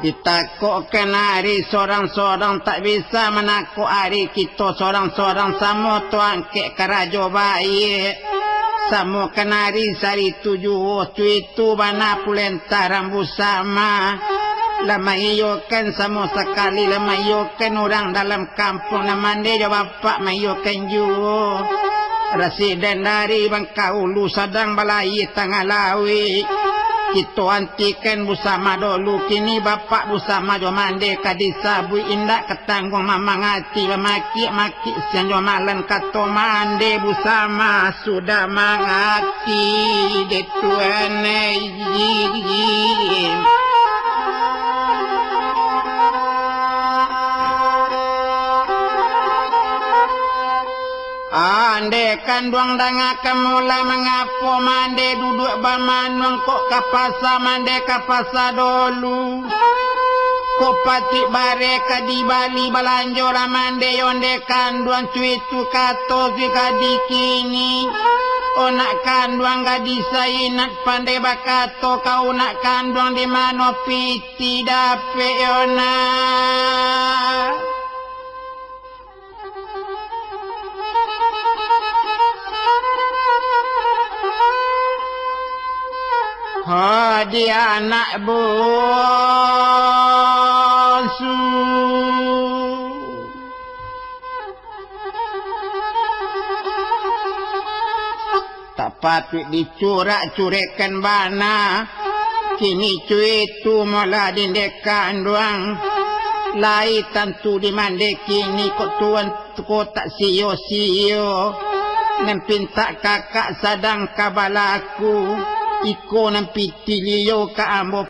Ditakut kenari sorang-sorang tak bisa menakut hari kita sorang-sorang sama tuan kek kerajo baik. Sama kenari sari tujuh itu bana pulenta rambu sama. Lama iyokan sama sekali lama iyokan orang dalam kampung nama dia bapak mayokan juga. Residen dari Bangkaulu sedang balai tengah lawi. Kita antikan bersama dulu kini bapak bersama jo mande kadisa bu indak ketanggung mamang hati maki siang jo malan kato mande bersama sudah mangati de tuan ande kanduang danga kemula mengapo mande duduk bamanung kok kapasa mande kapasa dulu kok pati bare kadi bali balanjora mande yonde kanduang cuitu kato jika dikini onak kanduang gadisa inat pandai bakato kau nak kanduang di mano piti dape onak dia anak bosu tak patut dicurak-curekan bana kini cuitu malah dindekan doang lai tentu dimande kini kok tuan kok tak sio-sio nempinta kakak sadang kabalaku Iko nampi tiliyo ka ambo